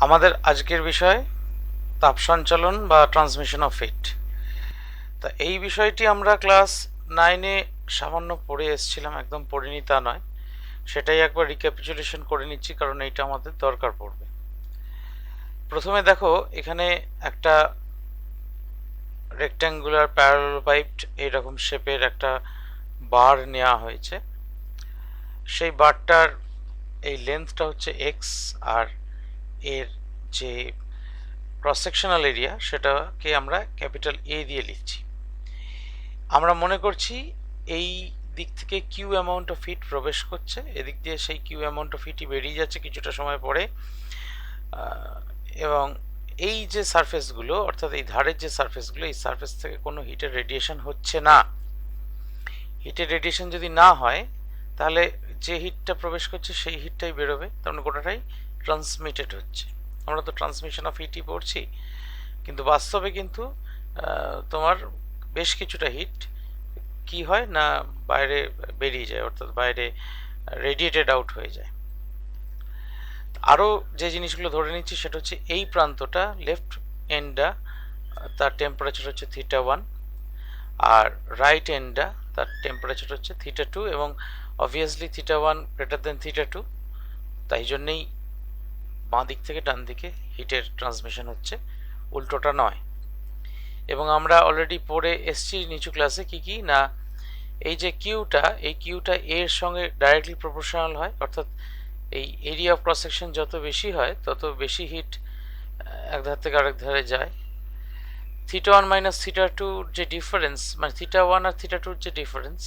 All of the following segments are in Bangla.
আমাদের আজকের বিষয় তাপ সঞ্চালন বা ট্রান্সমিশন অফ হিট। তা এই বিষয়টি আমরা ক্লাস 9-এ সামান্য পড়ে এসেছিলাম, একদম পড়িনি তা নয়, সেটাই একবার রিক্যাপিচুলেশন করে নিচ্ছি কারণ এইটা আমাদের দরকার পড়বে। প্রথমে দেখো, এখানে একটা রেক্ট্যাঙ্গুলার প্যারালেলোপাইপড এইরকম শেপের একটা বার নেওয়া হয়েছে। সেই বারটার এই লেন্থটা হচ্ছে এক্স, আর এর যে ক্রস সেকশনাল এরিয়া সেটাকে আমরা ক্যাপিটাল এ দিয়ে লিখছি। আমরা মনে করছি এই দিক থেকে কিউ অ্যামাউন্ট অফ হিট প্রবেশ করছে, এদিক দিয়ে সেই কিউ অ্যামাউন্ট অফ হিটই বেরিয়ে যাচ্ছে কিছুটা সময় পরে, এবং এই যে সারফেসগুলো অর্থাৎ এই ধারের যে সারফেসগুলো, এই সারফেস থেকে কোনো হিটের রেডিয়েশন হচ্ছে না। হিটের রেডিয়েশন যদি না হয় তাহলে যে হিটটা প্রবেশ করছে সেই হিটটাই বেরোবে, তার মানে গোটাটাই ট্রান্সমিটেড হচ্ছে। আমরা তো ট্রান্সমিশন অফ হিটই পড়ছি, কিন্তু বাস্তবে কিন্তু তোমার বেশ কিছুটা হিট কি হয় না বাইরে বেরিয়ে যায়, অর্থাৎ বাইরে রেডিয়েটেড আউট হয়ে যায়। আরও যে জিনিসগুলো ধরে নিচ্ছি সেটা হচ্ছে এই প্রান্তটা লেফট এন্ডটা তার টেম্পারেচার হচ্ছে θ1, আর রাইট এন্ডটা তার টেম্পারেচার হচ্ছে θ2, এবং অবভিয়াসলি θ1 গ্রেটার দেন θ2, তাই জন্যেই বাঁ দিক থেকে ডান দিকে হিটের ট্রান্সমিশন হচ্ছে, উল্টোটা নয়। এবং আমরা অলরেডি পড়ে এসছি নিচু ক্লাসে কি কি না, এই যে কিউটা, এই কিউটা এর সঙ্গে ডাইরেক্টলি প্রপোর্শনাল হয়, অর্থাৎ এই এরিয়া অফ ক্রস সেকশন যত বেশি হয় তত বেশি হিট এক ধার থেকে আরেক ধারে যায়। θ1 মাইনাস θ2 যে ডিফারেন্স, মানে θ1 আর θ2 যে ডিফারেন্স,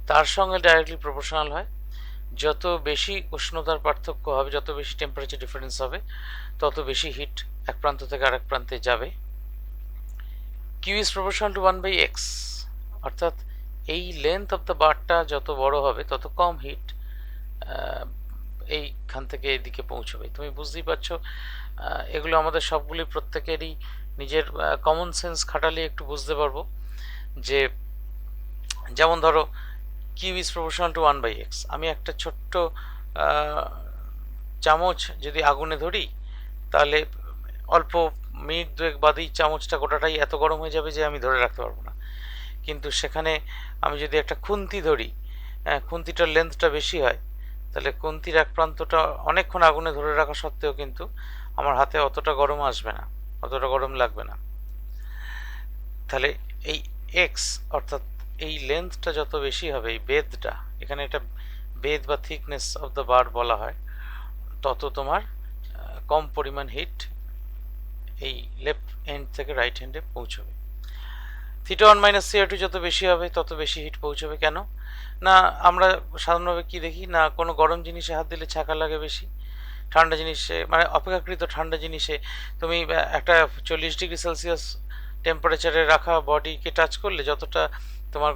তার সঙ্গে ডাইরেক্টলি প্রপোর্শনাল হয়। যত বেশি উষ্ণতার পার্থক্য হবে, যত বেশি টেম্পারেচার ডিফারেন্স হবে, তত বেশি হিট এক প্রান্ত থেকে আরেক প্রান্তে যাবে। Q is proportional to 1/x, অর্থাৎ এই লেন্থ অফ দ্য বারটা যত বড় হবে তত কম হিট এইখান থেকে এদিকে পৌঁছবে। তুমি বুঝতেই পারছো, এগুলো আমাদের সবগুলি প্রত্যেকেরই নিজের কমন সেন্স খাটালে একটু বুঝতে পারবো। যে যেমন ধরো Q is proportional to 1/x, আমি একটা ছোট্ট চামচ যদি আগুনে ধরি তাহলে অল্প মিনিট দুয়েক বাদেই চামচটা গোটাটাই এত গরম হয়ে যাবে যে আমি ধরে রাখতে পারবো না। কিন্তু সেখানে আমি যদি একটা খুন্তি ধরি, খুন্তিটার লেন্থটা বেশি হয়, তাহলে খুন্তির এক প্রান্তটা অনেকক্ষণ আগুনে ধরে রাখা সত্ত্বেও কিন্তু আমার হাতে অতটা গরম আসবে না, অতটা গরম লাগবে না। তাহলে এই এক্স অর্থাৎ এই লেন্থটা যত বেশি হবে, এই বেধটা, এখানে এটা বেধ বা থিকনেস অফ দ্য বার বলা হয়, তত তোমার কম পরিমাণ হিট এই লেফট এন্ড থেকে রাইট হ্যান্ডে পৌঁছবে। θ1 মাইনাস θ2 যত বেশি হবে তত বেশি হিট পৌঁছবে। কেন না, আমরা সাধারণভাবে কি দেখি না, কোনো গরম জিনিসে হাত দিলে ছাঁকা লাগে বেশি, ঠান্ডা জিনিসে মানে অপেক্ষাকৃত ঠান্ডা জিনিসে তুমি একটা 40°C টেম্পারেচারে রাখা বডিকে টাচ করলে যতটা তোমার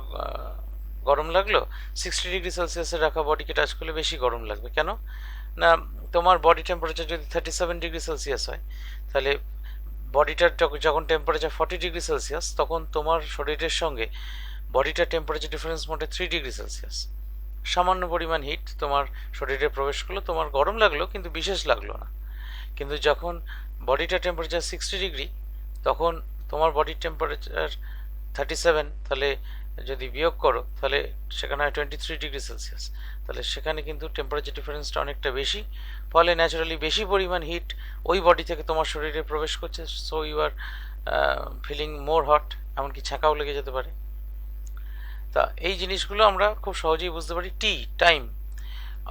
গরম লাগলো, 60°C রাখা বডিকে টাচ করলে বেশি গরম লাগবে। কেন না, তোমার বডি টেম্পারেচার যদি 37°C হয়, তাহলে বডিটার যখন টেম্পারেচার 40°C, তখন তোমার শরীরের সঙ্গে বডিটার টেম্পারেচার ডিফারেন্স মোটে 3°C। সামান্য পরিমাণ হিট তোমার শরীরে প্রবেশ করলো, তোমার গরম লাগলো কিন্তু বিশেষ লাগলো না। কিন্তু যখন বডিটার টেম্পারেচার 60°, তখন তোমার বডির টেম্পারেচার 37, তাহলে যদি বিয়োগ করো তাহলে সেখানে হয় 23°C, তাহলে সেখানে কিন্তু টেম্পারেচার ডিফারেন্সটা অনেকটা বেশি, ফলে ন্যাচারালি বেশি পরিমাণ হিট ওই বডি থেকে তোমার শরীরে প্রবেশ করছে, so you are feeling more hot, এমনকি ছাঁকাও লেগে যেতে পারে। তা এই জিনিসগুলো আমরা খুব সহজেই বুঝতে পারি। টাইম,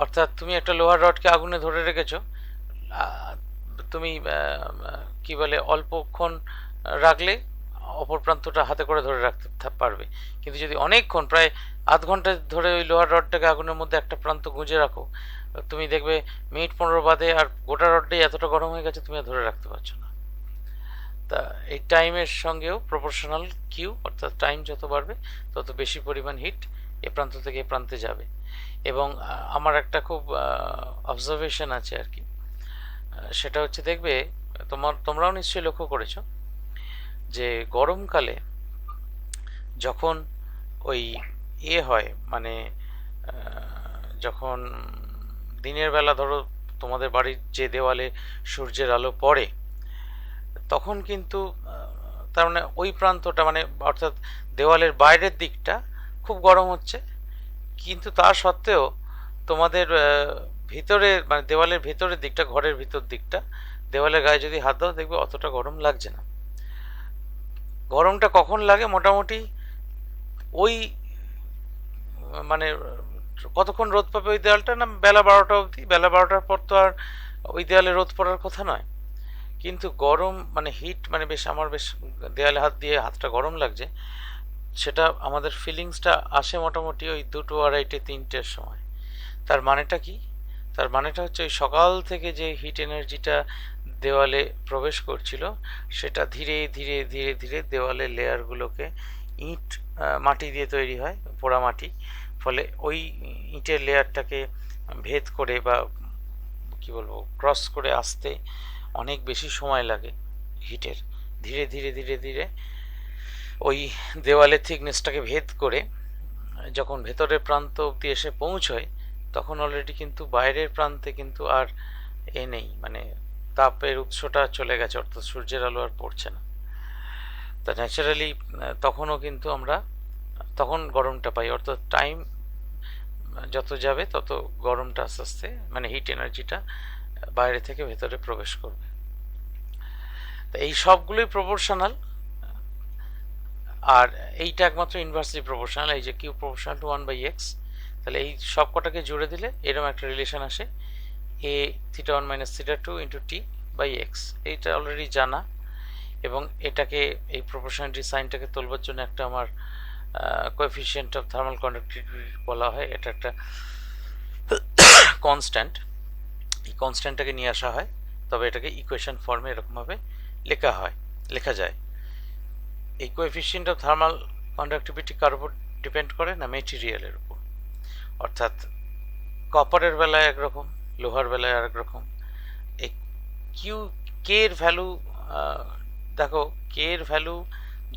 অর্থাৎ তুমি একটা লোহার রডকে আগুনে ধরে রেখেছো, তুমি কি বলে অল্পক্ষণ রাখলে অপর প্রান্তটা হাতে করে ধরে রাখতে পারবে, কিন্তু যদি অনেকক্ষণ প্রায় আধ ঘন্টা ধরে ওই লোহার রডটাকে আগুনের মধ্যে একটা প্রান্ত গুঁজে রাখো, তুমি দেখবে মিনিট 15 বাদে আর গোটা রডটাই এতটা গরম হয়ে গেছে তুমি আর ধরে রাখতে পারছো না। তা এই টাইমের সঙ্গেও প্রপোর্শনাল কিউ, অর্থাৎ টাইম যত বাড়বে তত বেশি পরিমাণ হিট এ প্রান্ত থেকে এ প্রান্তে যাবে। এবং আমার একটা খুব অবজারভেশন আছে আর কি, সেটা হচ্ছে দেখবে তোমরাও নিশ্চয়ই লক্ষ্য করেছো যে গরমকালে যখন ওই হয় মানে যখন দিনের বেলা ধরো তোমাদের বাড়ির যে দেওয়ালে সূর্যের আলো পড়ে, তখন কিন্তু তার মানে ওই প্রান্তটা মানে অর্থাৎ দেওয়ালের বাইরের দিকটা খুব গরম হচ্ছে, কিন্তু তা সত্ত্বেও তোমাদের ভিতরে মানে দেওয়ালের ভেতরের দিকটা, ঘরের ভিতর দিকটা, দেওয়ালের গায়ে যদি হাত দাও দেখবে অতটা গরম লাগছে না। গরমটা কখন লাগে? মোটামুটি ওই মানে কতক্ষণ রোদ পাবে ওই দেওয়ালটা? না বেলা 12টা অবধি। বেলা 12টার পর তো আর ওই দেওয়ালে রোদ পড়ার কথা নয়। কিন্তু গরম মানে হিট মানে বেশ আমার বেশ দেওয়ালে হাত দিয়ে হাতটা গরম লাগছে, সেটা আমাদের ফিলিংসটা আসে মোটামুটি ওই 2, 2:30, 3টের সময়। তার মানেটা কি? তার মানেটা হচ্ছে ওই সকাল থেকে যে হিট এনার্জিটা দেওয়ালে প্রবেশ করছিল, সেটা ধীরে ধীরে ধীরে ধীরে দেওয়ালের লেয়ারগুলোকে, ইট মাটি দিয়ে তৈরি হয়, পোড়া মাটি, ফলে ওই ইটের লেয়ারটাকে ভেদ করে বা কি বলবো ক্রস করে আসতে অনেক বেশি সময় লাগে হিটের। ধীরে ধীরে ধীরে ধীরে ওই দেওয়ালের থিকনেসটাকে ভেদ করে যখন ভেতরের প্রান্ত অবধি এসে পৌঁছয়, তখন অলরেডি কিন্তু বাইরের প্রান্তে কিন্তু আর নেই, মানে তাপের উৎসটা চলে গেছে, অর্থাৎ সূর্যের আলো আর পড়ছে না। তা ন্যাচারালি তখনও কিন্তু আমরা তখন গরমটা পাই, অর্থাৎ টাইম যত যাবে তত গরমটা আস্তে আস্তে মানে হিট এনার্জিটা বাইরে থেকে ভেতরে প্রবেশ করবে। তা এই সবগুলোই প্রপোর্শনাল, আর এইটা একমাত্র ইনভার্সলি প্রপোর্শনাল, এই যে কিউ প্রপোর্শনাল টু 1/x। তাহলে এই সব কটাকে জুড়ে দিলে এরকম একটা রিলেশন আসে, a θ1 - θ2 × t/x। এইটা অলরেডি জানা, এবং এটাকে এই প্রপোর্শনালিটি সাইনটাকে তোলবার জন্য একটা আমার কোএফিসিয়েন্ট অফ থার্মাল কন্ডাক্টিভিটি বলা হয়, এটা একটা কনস্ট্যান্ট। এই কনস্ট্যান্টটাকে নিয়ে আসা হয়, তবে এটাকে ইকুয়েশন ফর্মে এরকমভাবে লেখা যায়। এই কোএফিসিয়েন্ট অফ থার্মাল কন্ডাক্টিভিটি কার উপর ডিপেন্ড করে? না মেটেরিয়ালের উপর। অর্থাৎ কপারের বেলায় একরকম, লোহার বেলায় আরেক রকম। এই কিউ কে এর ভ্যালু, দেখো কে এর ভ্যালু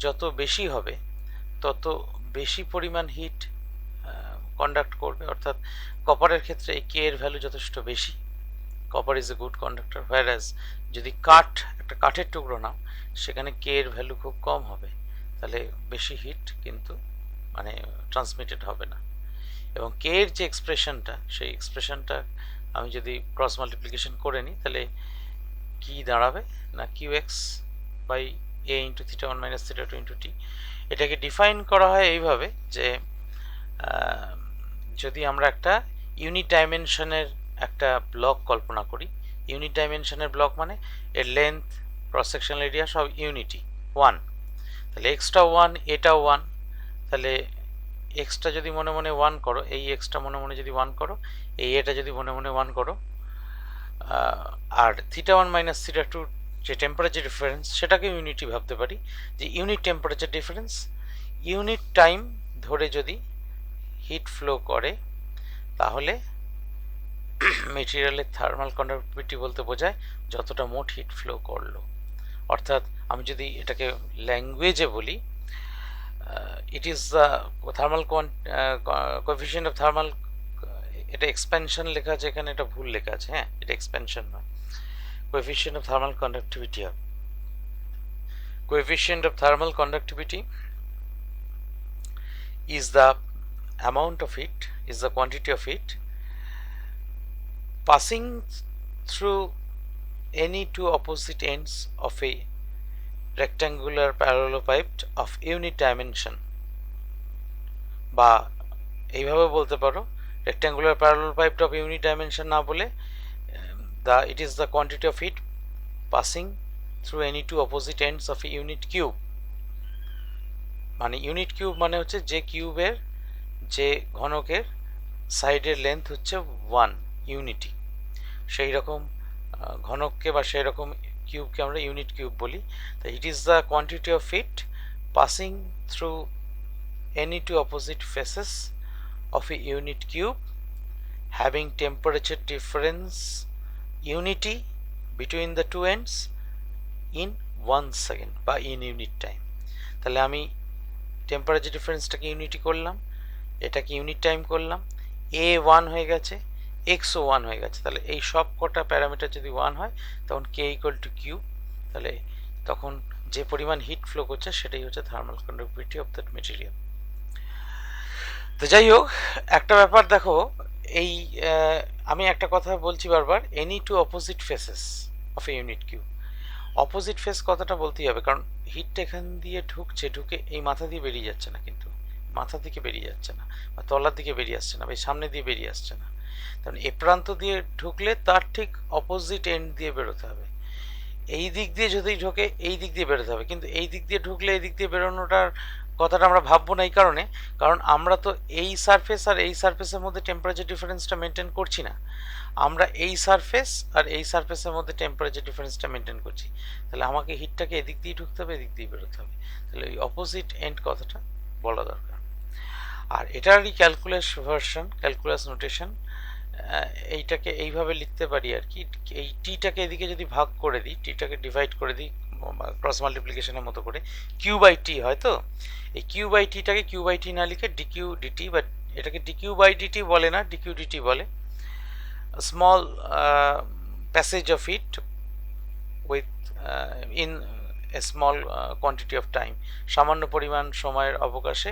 যত বেশি হবে তত বেশি পরিমাণ হিট কন্ডাক্ট করবে। অর্থাৎ কপারের ক্ষেত্রে এই কে এর ভ্যালু যথেষ্ট বেশি, copper is a good conductor, হোয়ারাজ যদি একটা কাঠের টুকরো নাও, সেখানে কে এর ভ্যালু খুব কম হবে, তাহলে বেশি হিট কিন্তু মানে ট্রান্সমিটেড হবে না। এবং কে এর যে এক্সপ্রেশনটা, সেই এক্সপ্রেশনটা আমি যদি ক্রস মাল্টিপ্লিকেশন করে নিই, তাহলে কি দাঁড়াবে? না qx বাই a × θ1 - θ2 × t। এটাকে ডিফাইন করা হয় এইভাবে যে যদি আমরা একটা ইউনিট ডাইমেনশনের একটা ব্লক কল্পনা করি, ইউনিট ডাইমেনশনের ব্লক মানে এর লেন্থ, ক্রস সেকশনাল এরিয়া সব ইউনিটি 1, তাহলে এক্সটাও 1, এটাও 1, তাহলে এক্সটা যদি মনে মনে 1 করো, এই এক্সটা মনে মনে যদি 1 করো, এই এটা যদি মনে মনে 1 করো, আর θ1 - θ2 যে টেম্পারেচার ডিফারেন্স, সেটাকে ইউনিটি ভাবতে পারি, যে unit temperature difference unit time ধরে যদি হিট ফ্লো করে, তাহলে মেটেরিয়ালের থার্মাল কন্ডাক্টিভিটি বলতে বোঝায় যতটা মোট হিট ফ্লো করলো। অর্থাৎ আমি যদি এটাকে ল্যাঙ্গুয়েজে বলি, ইট is the thermal coefficient of thermal, এটা এক্সপ্যানশন লেখা আছে এখানে, এটা ভুল লেখা আছে, হ্যাঁ এটা এক্সপ্যানশন নয়, কোএফিসিয়েন্ট অফ থার্মাল কন্ডাক্টিভিটি হবে। Coefficient of thermal conductivity is the amount of heat, is the quantity of heat passing through any two opposite ends of a rectangular parallelepiped of unit dimension, বা এইভাবে বলতে পারো rectangular parallelepiped of unit dimension না বলে it is the quantity of heat passing through any two opposite ends of a unit cube। মানে ইউনিট কিউব মানে হচ্ছে যে কিউবের যে ঘনকের সাইডের লেন্থ হচ্ছে 1 ইউনিটি, সেই রকম ঘনককে বা সেই রকম কিউবকে আমরা ইউনিট কিউব বলি। তো it is the quantity of heat passing through any two opposite faces of a unit cube having temperature difference unity between the two ends in 1 second বা ইন ইউনিট টাইম। তাহলে আমি টেম্পারেচার ডিফারেন্সটাকে ইউনিটি করলাম, এটাকে ইউনিট টাইম করলাম, a 1 হয়ে গেছে, এক্সও 1 হয়ে গেছে। তাহলে এই সব কটা প্যারামিটার যদি 1 হয় তখন কে ইকুয়াল টু কিউ, তাহলে তখন যে পরিমাণ হিট ফ্লো করছে সেটাই হচ্ছে thermal conductivity of that material. তো যাই হোক, একটা ব্যাপার দেখো, এই আমি একটা কথা বলছি বারবার, any two opposite faces of a unit cube. Opposite face কথাটা বলতেই হবে, কারণ হিটটা এখান দিয়ে ঢুকছে, ঢুকে এই মাথা দিয়ে বেরিয়ে যাচ্ছে না, কিন্তু মাথা থেকে বেরিয়ে যাচ্ছে না, বা তলার দিকে বেরিয়ে আসছে না, বা সামনে দিয়ে বেরিয়ে আসছে না। কারণ এ প্রান্ত দিয়ে ঢুকলে তার ঠিক অপোজিট এন্ড দিয়ে বেরোতে হবে। এই দিক দিয়ে যদি ঢোকে এই দিক দিয়ে বেরোতে হবে, কিন্তু এই দিক দিয়ে ঢুকলে এই দিক দিয়ে বেরোনোটার কথাটা আমরা ভাববো না, এই কারণে কারণ আমরা তো এই সারফেস আর এই সারফেসের মধ্যে টেম্পারেচার ডিফারেন্সটা মেনটেন করছি না, আমরা এই সারফেস আর এই সারফেসের মধ্যে টেম্পারেচার ডিফারেন্সটা মেনটেন করছি। তাহলে আমাকে হিটটাকে এদিক দিয়ে ঢুকতে হবে, এদিক দিয়ে বেরোতে হবে। তাহলে ওই অপোজিট এন্ড কথাটা বলা দরকার। আর এটারই ক্যালকুলাস ভার্সন, ক্যালকুলাস নোটেশন, এইটাকে এইভাবে লিখতে পারি আর কি। এই টিটাকে এদিকে যদি ভাগ করে দিই, টিটাকে ডিভাইড করে দিই ক্রস মাল্টিপ্লিকেশনের মতো করে, কিউ বাই টি হয়, তো এই কিউ বাই টিটাকে কিউ বাই টি না লিখে ডিকিউ ডিটি, বা এটাকে ডিকিউ বাই ডিটি বলে না, ডিকিউ ডিটি বলে। Small passage of heat with in a small quantity of time, সামান্য পরিমাণ সময়ের অবকাশে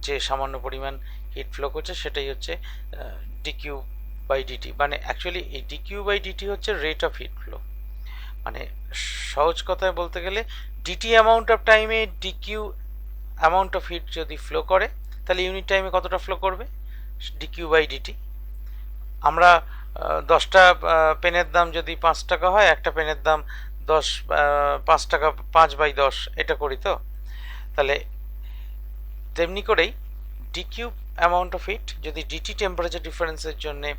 যে সামান্য পরিমাণ হিট ফ্লো করছে সেটাই হচ্ছে ডিকিউ বাই ডিটি। মানে অ্যাকচুয়ালি এই ডিকিউ বাই ডিটি হচ্ছে রেট অফ হিট ফ্লো। মানে সহজ কথায় বলতে গেলে ডিটি অ্যামাউন্ট অফ টাইমে ডিকিউ অ্যামাউন্ট অফ হিট যদি ফ্লো করে, তাহলে ইউনিট টাইমে কতটা ফ্লো করবে, ডিকিউ বাই ডিটি। আমরা 10টা পেনের দাম যদি 5 টাকা হয়, একটা পেনের দাম 5 টাকা, 5/10 এটা করি, তো তাহলে তেমনি করেই ডিকিউ অ্যামাউন্ট অফ হিট যদি ডিটি টেম্পারেচার ডিফারেন্সের জন্যে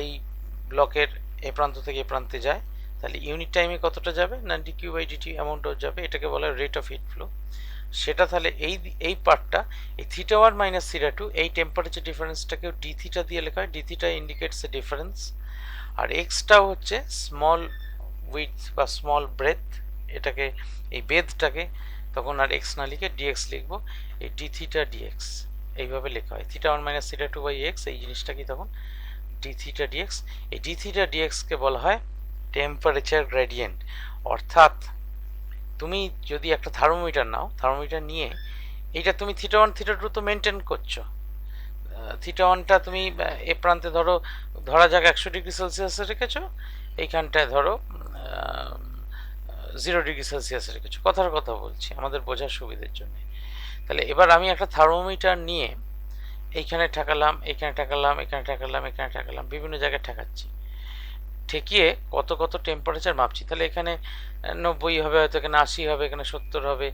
এই ব্লকের এ প্রান্ত থেকে এ প্রান্তে যায়, তাহলে ইউনিট টাইমে কতটা যাবে না ডিকিউ বাই ডিটি অ্যামাউন্টও যাবে, এটাকে বলা হয় রেট অফ হিট ফ্লো। সেটা তাহলে এই পার্টটা, এই θ1 মাইনাস θ2, এই টেম্পারেচার ডিফারেন্সটাকেও ডি থিটা দিয়ে লেখা হয়। D theta indicates a difference, আর এক্সটাও হচ্ছে স্মল উইথ বা স্মল ব্রেথ, এটাকে এই বেধটাকে তখন আর এক্স না লিখে ডিএক্স লিখবো, এই ডি থিটা ডিএক্স এইভাবে লেখা হয়। θ1 মাইনাস θ2 বাই এক্স, এই জিনিসটা কি তখন ডি থিটা ডিএক্স। এই ডি থিটা ডিএক্সকে বলা হয় টেম্পারেচার গ্রেডিয়েন্ট। অর্থাৎ তুমি যদি একটা থার্মোমিটার নাও, থার্মোমিটার নিয়ে এইটা তুমি θ1 θ2 তো মেনটেন করছো, θ1টা তুমি এ প্রান্তে ধরা যাক 100 ডিগ্রি সেলসিয়াসে রেখেছো, এইখানটায় ধরো 0 ডিগ্রি সেলসিয়াসে রেখেছো, কথার কথা বলছি আমাদের বোঝার সুবিধের জন্য। তাহলে এবার আমি একটা থার্মোমিটার নিয়ে এইখানে ঠেকালাম, এখানে ঠেকালাম, এখানে ঠেকালাম, এখানে ঠেকালাম, বিভিন্ন জায়গায় ঠেকাচ্ছি, ঠেকিয়ে কত কত টেম্পারেচার মাপছি। তাহলে এখানে 90 হবে, হয়তো এখানে 80 হবে, এখানে 70 হবে,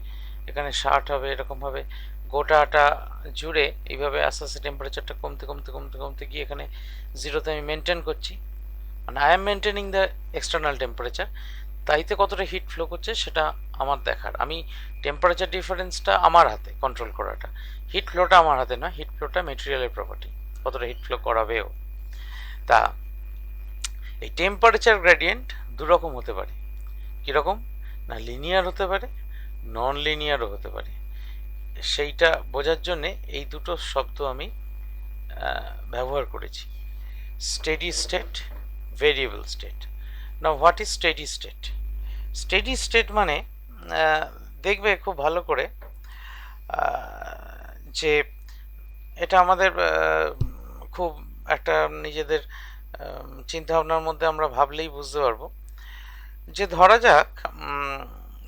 এখানে 60 হবে, এরকম ভাবে গোটাটা জুড়ে এইভাবে আস্তে আস্তে টেম্পারেচারটা কমতে কমতে কমতে কমতে গিয়ে এখানে 0তে আমি মেনটেন করছি, মানে I am maintaining the external temperature. তাইতে কতটা হিট ফ্লো করছে সেটা আমার দেখার, আমি টেম্পারেচার ডিফারেন্সটা আমার হাতে কন্ট্রোল করাটা, হিট ফ্লোটা আমার হাতে নয়, হিট ফ্লোটা মেটেরিয়ালের প্রপার্টি, কতটা হিট ফ্লো করাবেও। তা এই টেম্পারেচার গ্রেডিয়েন্ট দুরকম হতে পারে, কীরকম না, লিনিয়ার হতে পারে, নন লিনিয়ারও হতে পারে। সেইটা বোঝার জন্যে এই দুটো শব্দ আমি ব্যবহার করেছি, স্টেডি স্টেট, ভেরিয়েবল স্টেট। না, what is steady state? Steady state মানে দেখবে খুব ভালো করে যে এটা আমাদের খুব একটা নিজেদের চিন্তাভাবনার মধ্যে আমরা ভাবলেই বুঝতে পারবো, যে ধরা যাক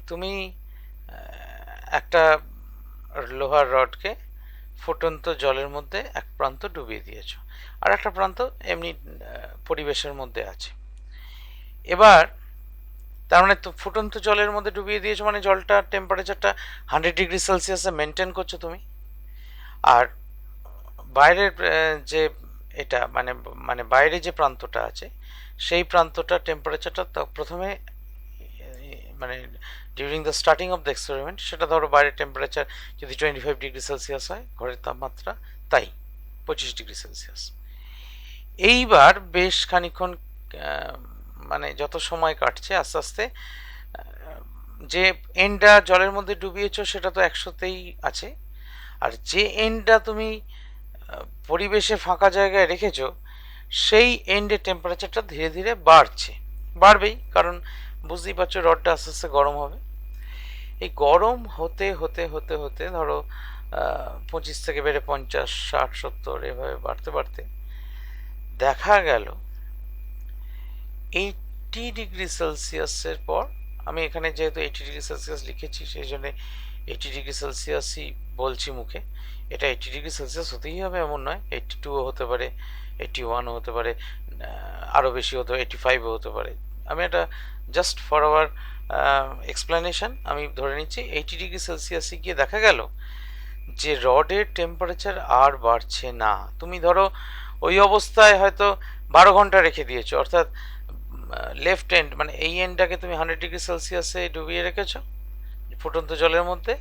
তুমি একটা লোহার রডকে ফুটন্ত জলের মধ্যে এক প্রান্ত ডুবিয়ে দিয়েছো, আর একটা প্রান্ত এমনি পরিবেশের মধ্যে আছে। এবার তার মানে তো ফুটন্ত জলের মধ্যে ডুবিয়ে দিয়েছো মানে জলটা টেম্পারেচারটা 100 ডিগ্রি সেলসিয়াসে মেনটেন করছো তুমি, আর বাইরের যে এটা মানে মানে বাইরে যে প্রান্তটা আছে সেই প্রান্তটা টেম্পারেচারটা প্রথমে মানে during the starting of the experiment সেটা ধরো বাইরের টেম্পারেচার যদি 25 ডিগ্রি সেলসিয়াস হয়, ঘরের তাপমাত্রা তাই 25 ডিগ্রি সেলসিয়াস। এইবার বেশ খানিক্ষণ মানে যত সময় কাটছে আস্তে আস্তে যে এন্ডটা জলের মধ্যে ডুবিয়েছো সেটা তো 100তেই আছে, আর যে এন্ডটা তুমি পরিবেশে ফাঁকা জায়গায় রেখেছো সেই এন্ডের টেম্পারেচারটা ধীরে ধীরে বাড়বেই, কারণ বুঝতেই পারছো রডটা আস্তে আস্তে গরম হবে। এই গরম হতে হতে হতে হতে ধরো 25 থেকে বেড়ে 50, 60, 70 এভাবে বাড়তে বাড়তে দেখা গেল 80°C পর, আমি এখানে যেহেতু 80°C লিখেছি সেই জন্য 80°C বলছি মুখে, এটা 80°C হতেই হবে এমন নয়, 82ও হতে পারে, 81ও হতে পারে, আরও বেশি হতে পারে, 85ও হতে পারে। আমি এটা জাস্ট ফর আওয়ার এক্সপ্লেনেশন আমি ধরে নিচ্ছি 80°C গিয়ে দেখা গেল যে রডের টেম্পারেচার আর বাড়ছে না। তুমি ধরো ওই অবস্থায় হয়তো 12 ঘন্টা রেখে দিয়েছো, অর্থাৎ লেফট এন্ড মানে এই এন্ডটাকে তুমি 100°C ডুবিয়ে রেখেছো ফুটন্ত জলের মধ্যে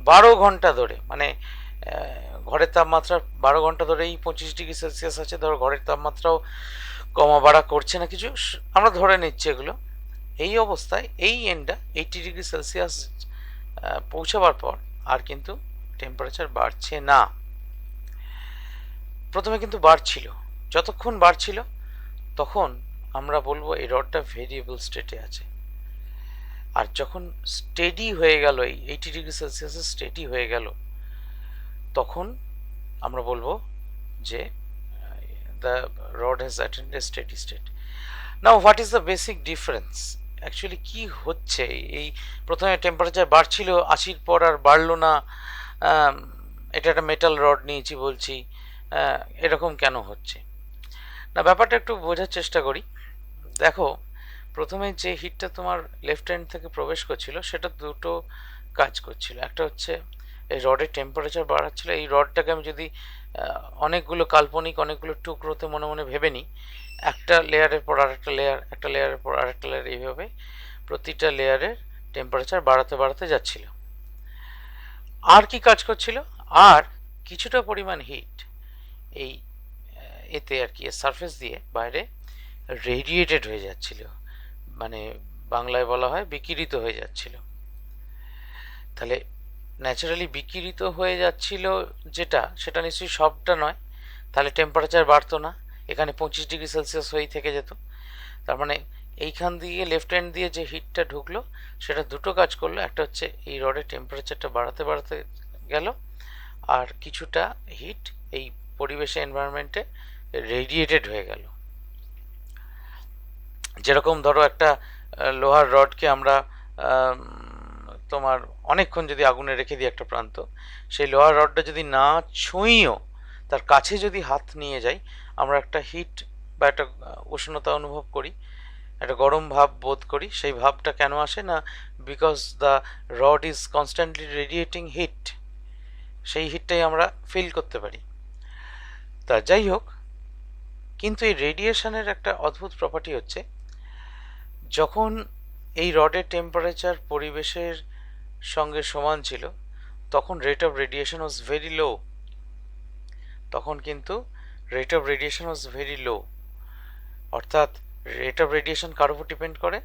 12 ঘন্টা ধরে, মানে ঘরের তাপমাত্রা 12 ঘন্টা ধরেই 25°C আছে, ধরো ঘরের তাপমাত্রাও কমা বাড়া করছে না কিছু, আমরা ধরে নিচ্ছি এগুলো। এই অবস্থায় এই এন্ডটা 80°C পৌঁছাবার পর আর কিন্তু টেম্পারেচার বাড়ছে না। প্রথমে কিন্তু বাড়ছিল, যতক্ষণ বাড়ছিল তখন আমরা বলবো এই রডটা ভেরিয়েবল স্টেটে আছে। আর যখন স্টেডি হয়ে গেল, এই 80°C স্টেডি হয়ে গেল, তখন আমরা বলবো যে the rod has attained a steady state. Now what is the basic difference? Actually কি হচ্ছে? এই প্রথমে টেম্পারেচার বাড়ছিল, 80 পর আর বাড়লো না, এটা একটা মেটাল রড নিয়েছি বলছি, এরকম কেন হচ্ছে না? ব্যাপারটা একটু বোঝার চেষ্টা করি। দেখো, প্রথমে যে হিটটা তোমার লেফট হ্যান্ড থেকে প্রবেশ করছিল সেটা দুটো কাজ করছিল। একটা হচ্ছে এই রডের টেম্পারেচার বাড়াচ্ছিল। এই রডটাকে আমি যদি অনেকগুলো কাল্পনিক অনেকগুলো টুকরোতে মনে মনে ভেবে নিই, একটা লেয়ারের পর আরেকটা লেয়ার, একটা লেয়ারের পর আরেকটা লেয়ার, এইভাবে প্রতিটা লেয়ারের টেম্পারেচার বাড়াতে বাড়াতে যাচ্ছিল। আর কি কাজ করছিল? আর কিছুটা পরিমাণ হিট এই এতে আর কি সারফেস দিয়ে বাইরে রেডিয়েটেড হয়ে যাচ্ছিল, মানে বাংলায় বলা হয় বিকিরিত হয়ে যাচ্ছিল। তাহলে ন্যাচারালি বিকিরিত হয়ে যাচ্ছিল যেটা, সেটা নিশ্চয়ই সবটা নয়, তাহলে টেম্পারেচার বাড়তো না, এখানে 25°C হয়েই থেকে যেত। তার মানে এইখান দিয়ে লেফট হ্যান্ড দিয়ে যে হিটটা ঢুকলো সেটা দুটো কাজ করলো। একটা হচ্ছে এই রডের টেম্পারেচারটা বাড়াতে বাড়াতে গেল, আর কিছুটা হিট এই পরিবেশে এনভায়রনমেন্টে রেডিয়েটেড হয়ে গেল। যেরকম ধরো একটা লোহার রডকে আমরা তোমার অনেকক্ষণ যদি আগুনে রেখে দিই একটা প্রান্ত, সেই লোহার রডটা যদি না ছুঁইও তার কাছে যদি হাত নিয়ে যাই, আমরা একটা হিট বা একটা উষ্ণতা অনুভব করি, একটা গরম ভাব বোধ করি। সেই ভাবটা কেন আসে না? Because the rod is constantly radiating heat, সেই হিটটাই আমরা ফিল করতে পারি। তা যাই হোক, কিন্তু এই রেডিয়েশনের একটা অদ্ভুত প্রপার্টি হচ্ছে, যখন এই রডের টেম্পারেচার পরিবেশের সঙ্গে সমান ছিল তখন rate of radiation was very low. তখন কিন্তু rate of radiation was very low, অর্থাৎ রেট অফ রেডিয়েশন কার উপর ডিপেন্ড করে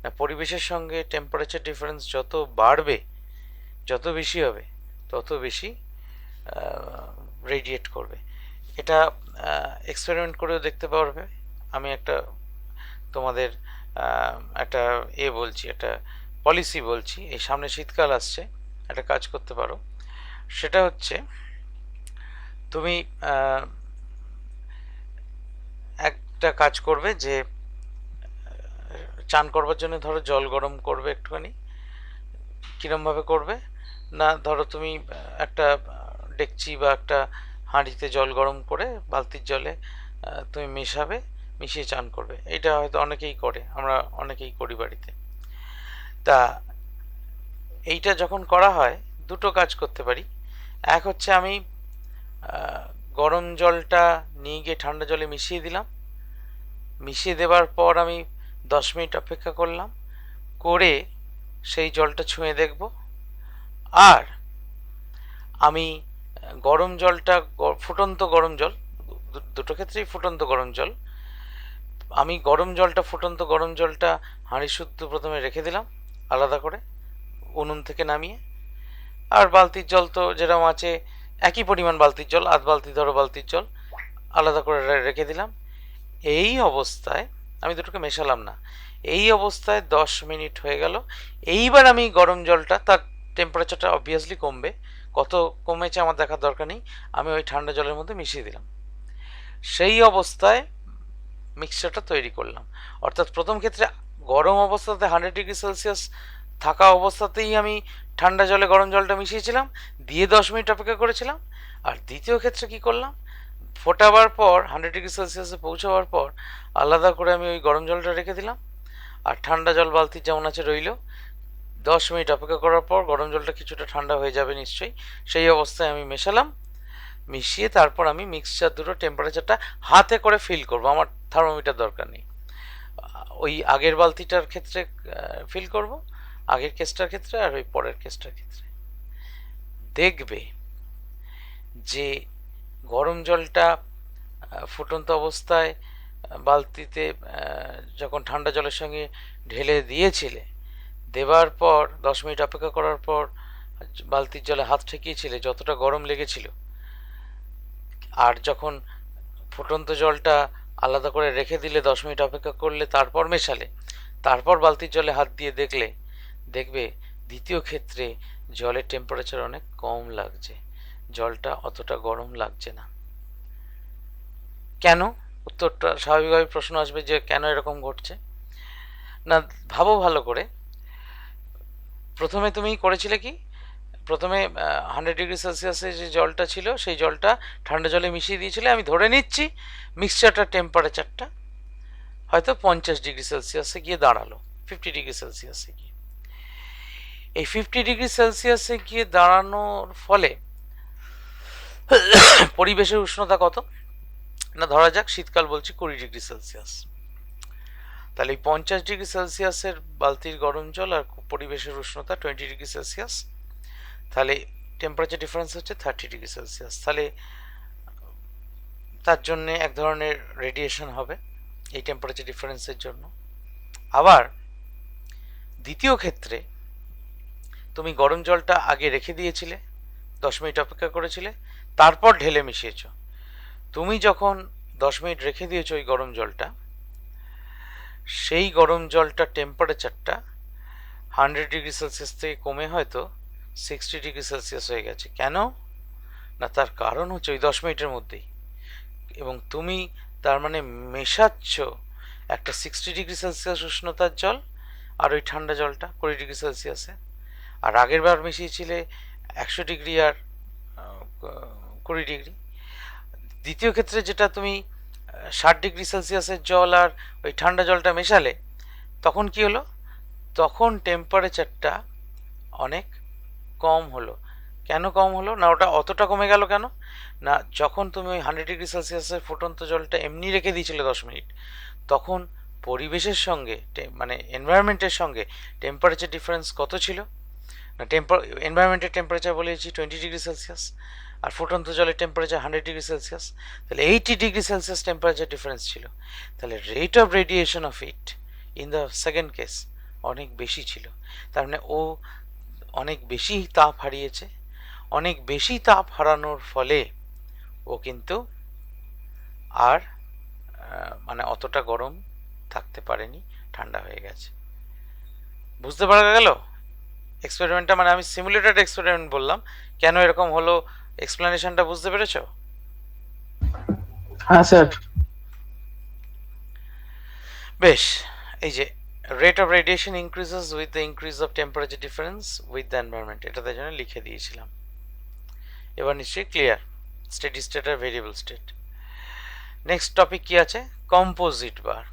না, পরিবেশের সঙ্গে টেম্পারেচার ডিফারেন্স যত বাড়বে, যত বেশি হবে, তত বেশি রেডিয়েট করবে। এটা এক্সপেরিমেন্ট করেও দেখতে পারবে। আমি একটা তোমাদের একটা বলছি, একটা পলিসি বলছি। এই সামনে শীতকাল আসছে, একটা কাজ করতে পারো। সেটা হচ্ছে তুমি একটা কাজ করবে যে চান করবার জন্য ধরো জল গরম করবে একটুখানি। কীরমভাবে করবে না, ধরো তুমি একটা ডেকচি বা একটা হাঁড়িতে জল গরম করে বালতির জলে তুমি মেশাবে, মিশিয়ে চান করবে। এটা হয়তো অনেকেই করে, আমরা অনেকেই করি বাড়িতে। তা এইটা যখন করা হয় দুটো কাজ করতে পারি। এক হচ্ছে আমি গরম জলটা নিয়ে গিয়ে ঠান্ডা জলে মিশিয়ে দিলাম, মিশিয়ে দেবার পর আমি 10 মিনিট অপেক্ষা করলাম, করে সেই জলটা ছুঁয়ে দেখব। আর আমি গরম জলটা, ফুটন্ত গরম জল, দুটো ক্ষেত্রেই ফুটন্ত গরম জল, আমি ফুটন্ত গরম জলটা হাঁড়ি শুদ্ধ প্রথমে রেখে দিলাম আলাদা করে উনুন থেকে নামিয়ে। আর বালতির জল তো যেরকম আছে একই পরিমাণ বালতির জল, আধ বালতি ধরো বালতির জল আলাদা করে রেখে দিলাম। এই অবস্থায় আমি দুটোকে মেশালাম না, এই অবস্থায় 10 মিনিট হয়ে গেল। এইবার আমি গরম জলটা, তার টেম্পারেচারটা অবভিয়াসলি কমবে, কত কমেছে আমার দেখার দরকার নেই, আমি ওই ঠান্ডা জলের মধ্যে মিশিয়ে দিলাম। সেই অবস্থায় মিক্সচারটা তৈরি করলাম। অর্থাৎ প্রথম ক্ষেত্রে গরম অবস্থাতে 100°C থাকা অবস্থাতেই আমি ঠান্ডা জলে গরম জলটা মিশিয়েছিলাম, দিয়ে 10 মিনিট অপেক্ষা করেছিলাম। আর দ্বিতীয় ক্ষেত্রে কি করলাম, ফোটাবার পর 100°C পৌঁছাবার পর আলাদা করে আমি ওই গরম জলটা রেখে দিলাম, আর ঠান্ডা জল বালতি যেমন আছে রইল। 10 মিনিট অপেক্ষা করার পর গরম জলটা কিছুটা ঠান্ডা হয়ে যাবে নিশ্চয়ই, সেই অবস্থায় আমি মেশালাম, মিশিয়ে তারপর আমি মিক্সচার দুটো টেম্পারেচারটা হাতে করে ফিল করব, আমার থার্মোমিটার দরকার নেই। ওই আগের বালতিটার ক্ষেত্রে ফিল করব, আগের কেসটার ক্ষেত্রে, আর ওই পরের কেসটার ক্ষেত্রে। দেখবে যে গরম জলটা ফুটন্ত অবস্থায় বালতিতে যখন ঠান্ডা জলের সঙ্গে ঢেলে দিয়েছিলে, দেবার পর 10 মিনিট অপেক্ষা করার পর বালতির জলে হাত ঠেকিয়েছিলে, যতটা গরম লেগেছিল, আর যখন ফুটন্ত জলটা আলাদা করে রেখে দিলে 10 মিনিট অপেক্ষা করলে তারপর মেশালে, তারপর বালতির জলে হাত দিয়ে দেখবে দ্বিতীয় ক্ষেত্রে জলের টেম্পারেচার অনেক কম লাগছে, জলটা অতটা গরম লাগছে না। কেন? উত্তরটা স্বাভাবিকভাবে প্রশ্ন আসবে যে কেন এরকম ঘটছে না। ভাবো ভালো করে। প্রথমে তুমি করেছিলে কি, প্রথমে 100°C যে জলটা ছিল সেই জলটা ঠান্ডা জলে মিশিয়ে দিয়েছিলে। আমি ধরে নিচ্ছি মিক্সচারটার টেম্পারেচারটা হয়তো 50°C গিয়ে দাঁড়ালো, 50°C গিয়ে। এই 50°C গিয়ে দাঁড়ানোর ফলে পরিবেশের উষ্ণতা কত না, ধরা যাক শীতকাল বলছি 20°C। তাহলে এই 50°C বালতির গরম জল আর পরিবেশের উষ্ণতা 20°C, তাহলে টেম্পারেচার ডিফারেন্স হচ্ছে 30°C। তাহলে তার জন্য এক ধরনের রেডিয়েশন হবে এই টেম্পারেচার ডিফারেন্সের জন্য। আবার দ্বিতীয় ক্ষেত্রে তুমি গরম জলটা আগে রেখে দিয়েছিলে, 10 মিনিট অপেক্ষা করেছিলে, তারপর ঢেলে মিশিয়েছ। তুমি যখন 10 মিনিট রেখে দিয়েছো ওই গরম জলটা, সেই গরম জলটার টেম্পারেচারটা 100°C থেকে কমে হয়তো 60°C হয়ে গেছে। কেন না, তার কারণ হচ্ছে ওই 10 মিনিটের মধ্যেই, এবং তুমি তার মানে মেশাচ্ছ একটা 60°C উষ্ণতার জল আর ওই ঠান্ডা জলটা 20°C, আর আগের বার মিশিয়েছিলে 100° আর 20°। দ্বিতীয় ক্ষেত্রে যেটা তুমি 60°C জল আর ওই ঠান্ডা জলটা মেশালে, তখন কি হলো, তখন টেম্পারেচারটা অনেক কম হলো। কেন কম হলো না, ওটা অতটা কমে গেল কেন না, যখন তুমি ওই 100°C ফুটন্ত জলটা এমনি রেখে দিয়েছিলে 10 মিনিট, তখন পরিবেশের সঙ্গে মানে এনভায়রনমেন্টের সঙ্গে টেম্পারেচার ডিফারেন্স কত ছিল না, এনভায়রনমেন্টের টেম্পারেচার বলেছি 20°C, আর ফুটন্ত জলের টেম্পারেচার 100°C। তাহলে 80°C টেম্পারেচার ডিফারেন্স ছিল। তাহলে rate of radiation of heat in the second case অনেক বেশি ছিল। তার মানে ও অনেক বেশি তাপ হারিয়েছে, অনেক বেশি তাপ হারানোর ফলে ও কিন্তু আর মানে অতটা গরম থাকতে পারেনি, ঠান্ডা হয়ে গেছে। বুঝতে পারা গেল এক্সপেরিমেন্টটা? মানে আমি সিমুলেটেড এক্সপেরিমেন্ট বললাম, কেন এরকম হলো এক্সপ্লেনেশনটা বুঝতে পেরেছো? হ্যাঁ স্যার। বেশ, এই যে rate of radiation increases with the increase of temperature difference with the environment, এটা তাই জন্য লিখে দিয়েছিলাম। এবার নিশ্চয়ই ক্লিয়ার স্টেডি স্টেট আর ভেরিয়েবল স্টেট। নেক্সট টপিক কি আছে, কম্পোজিট বার।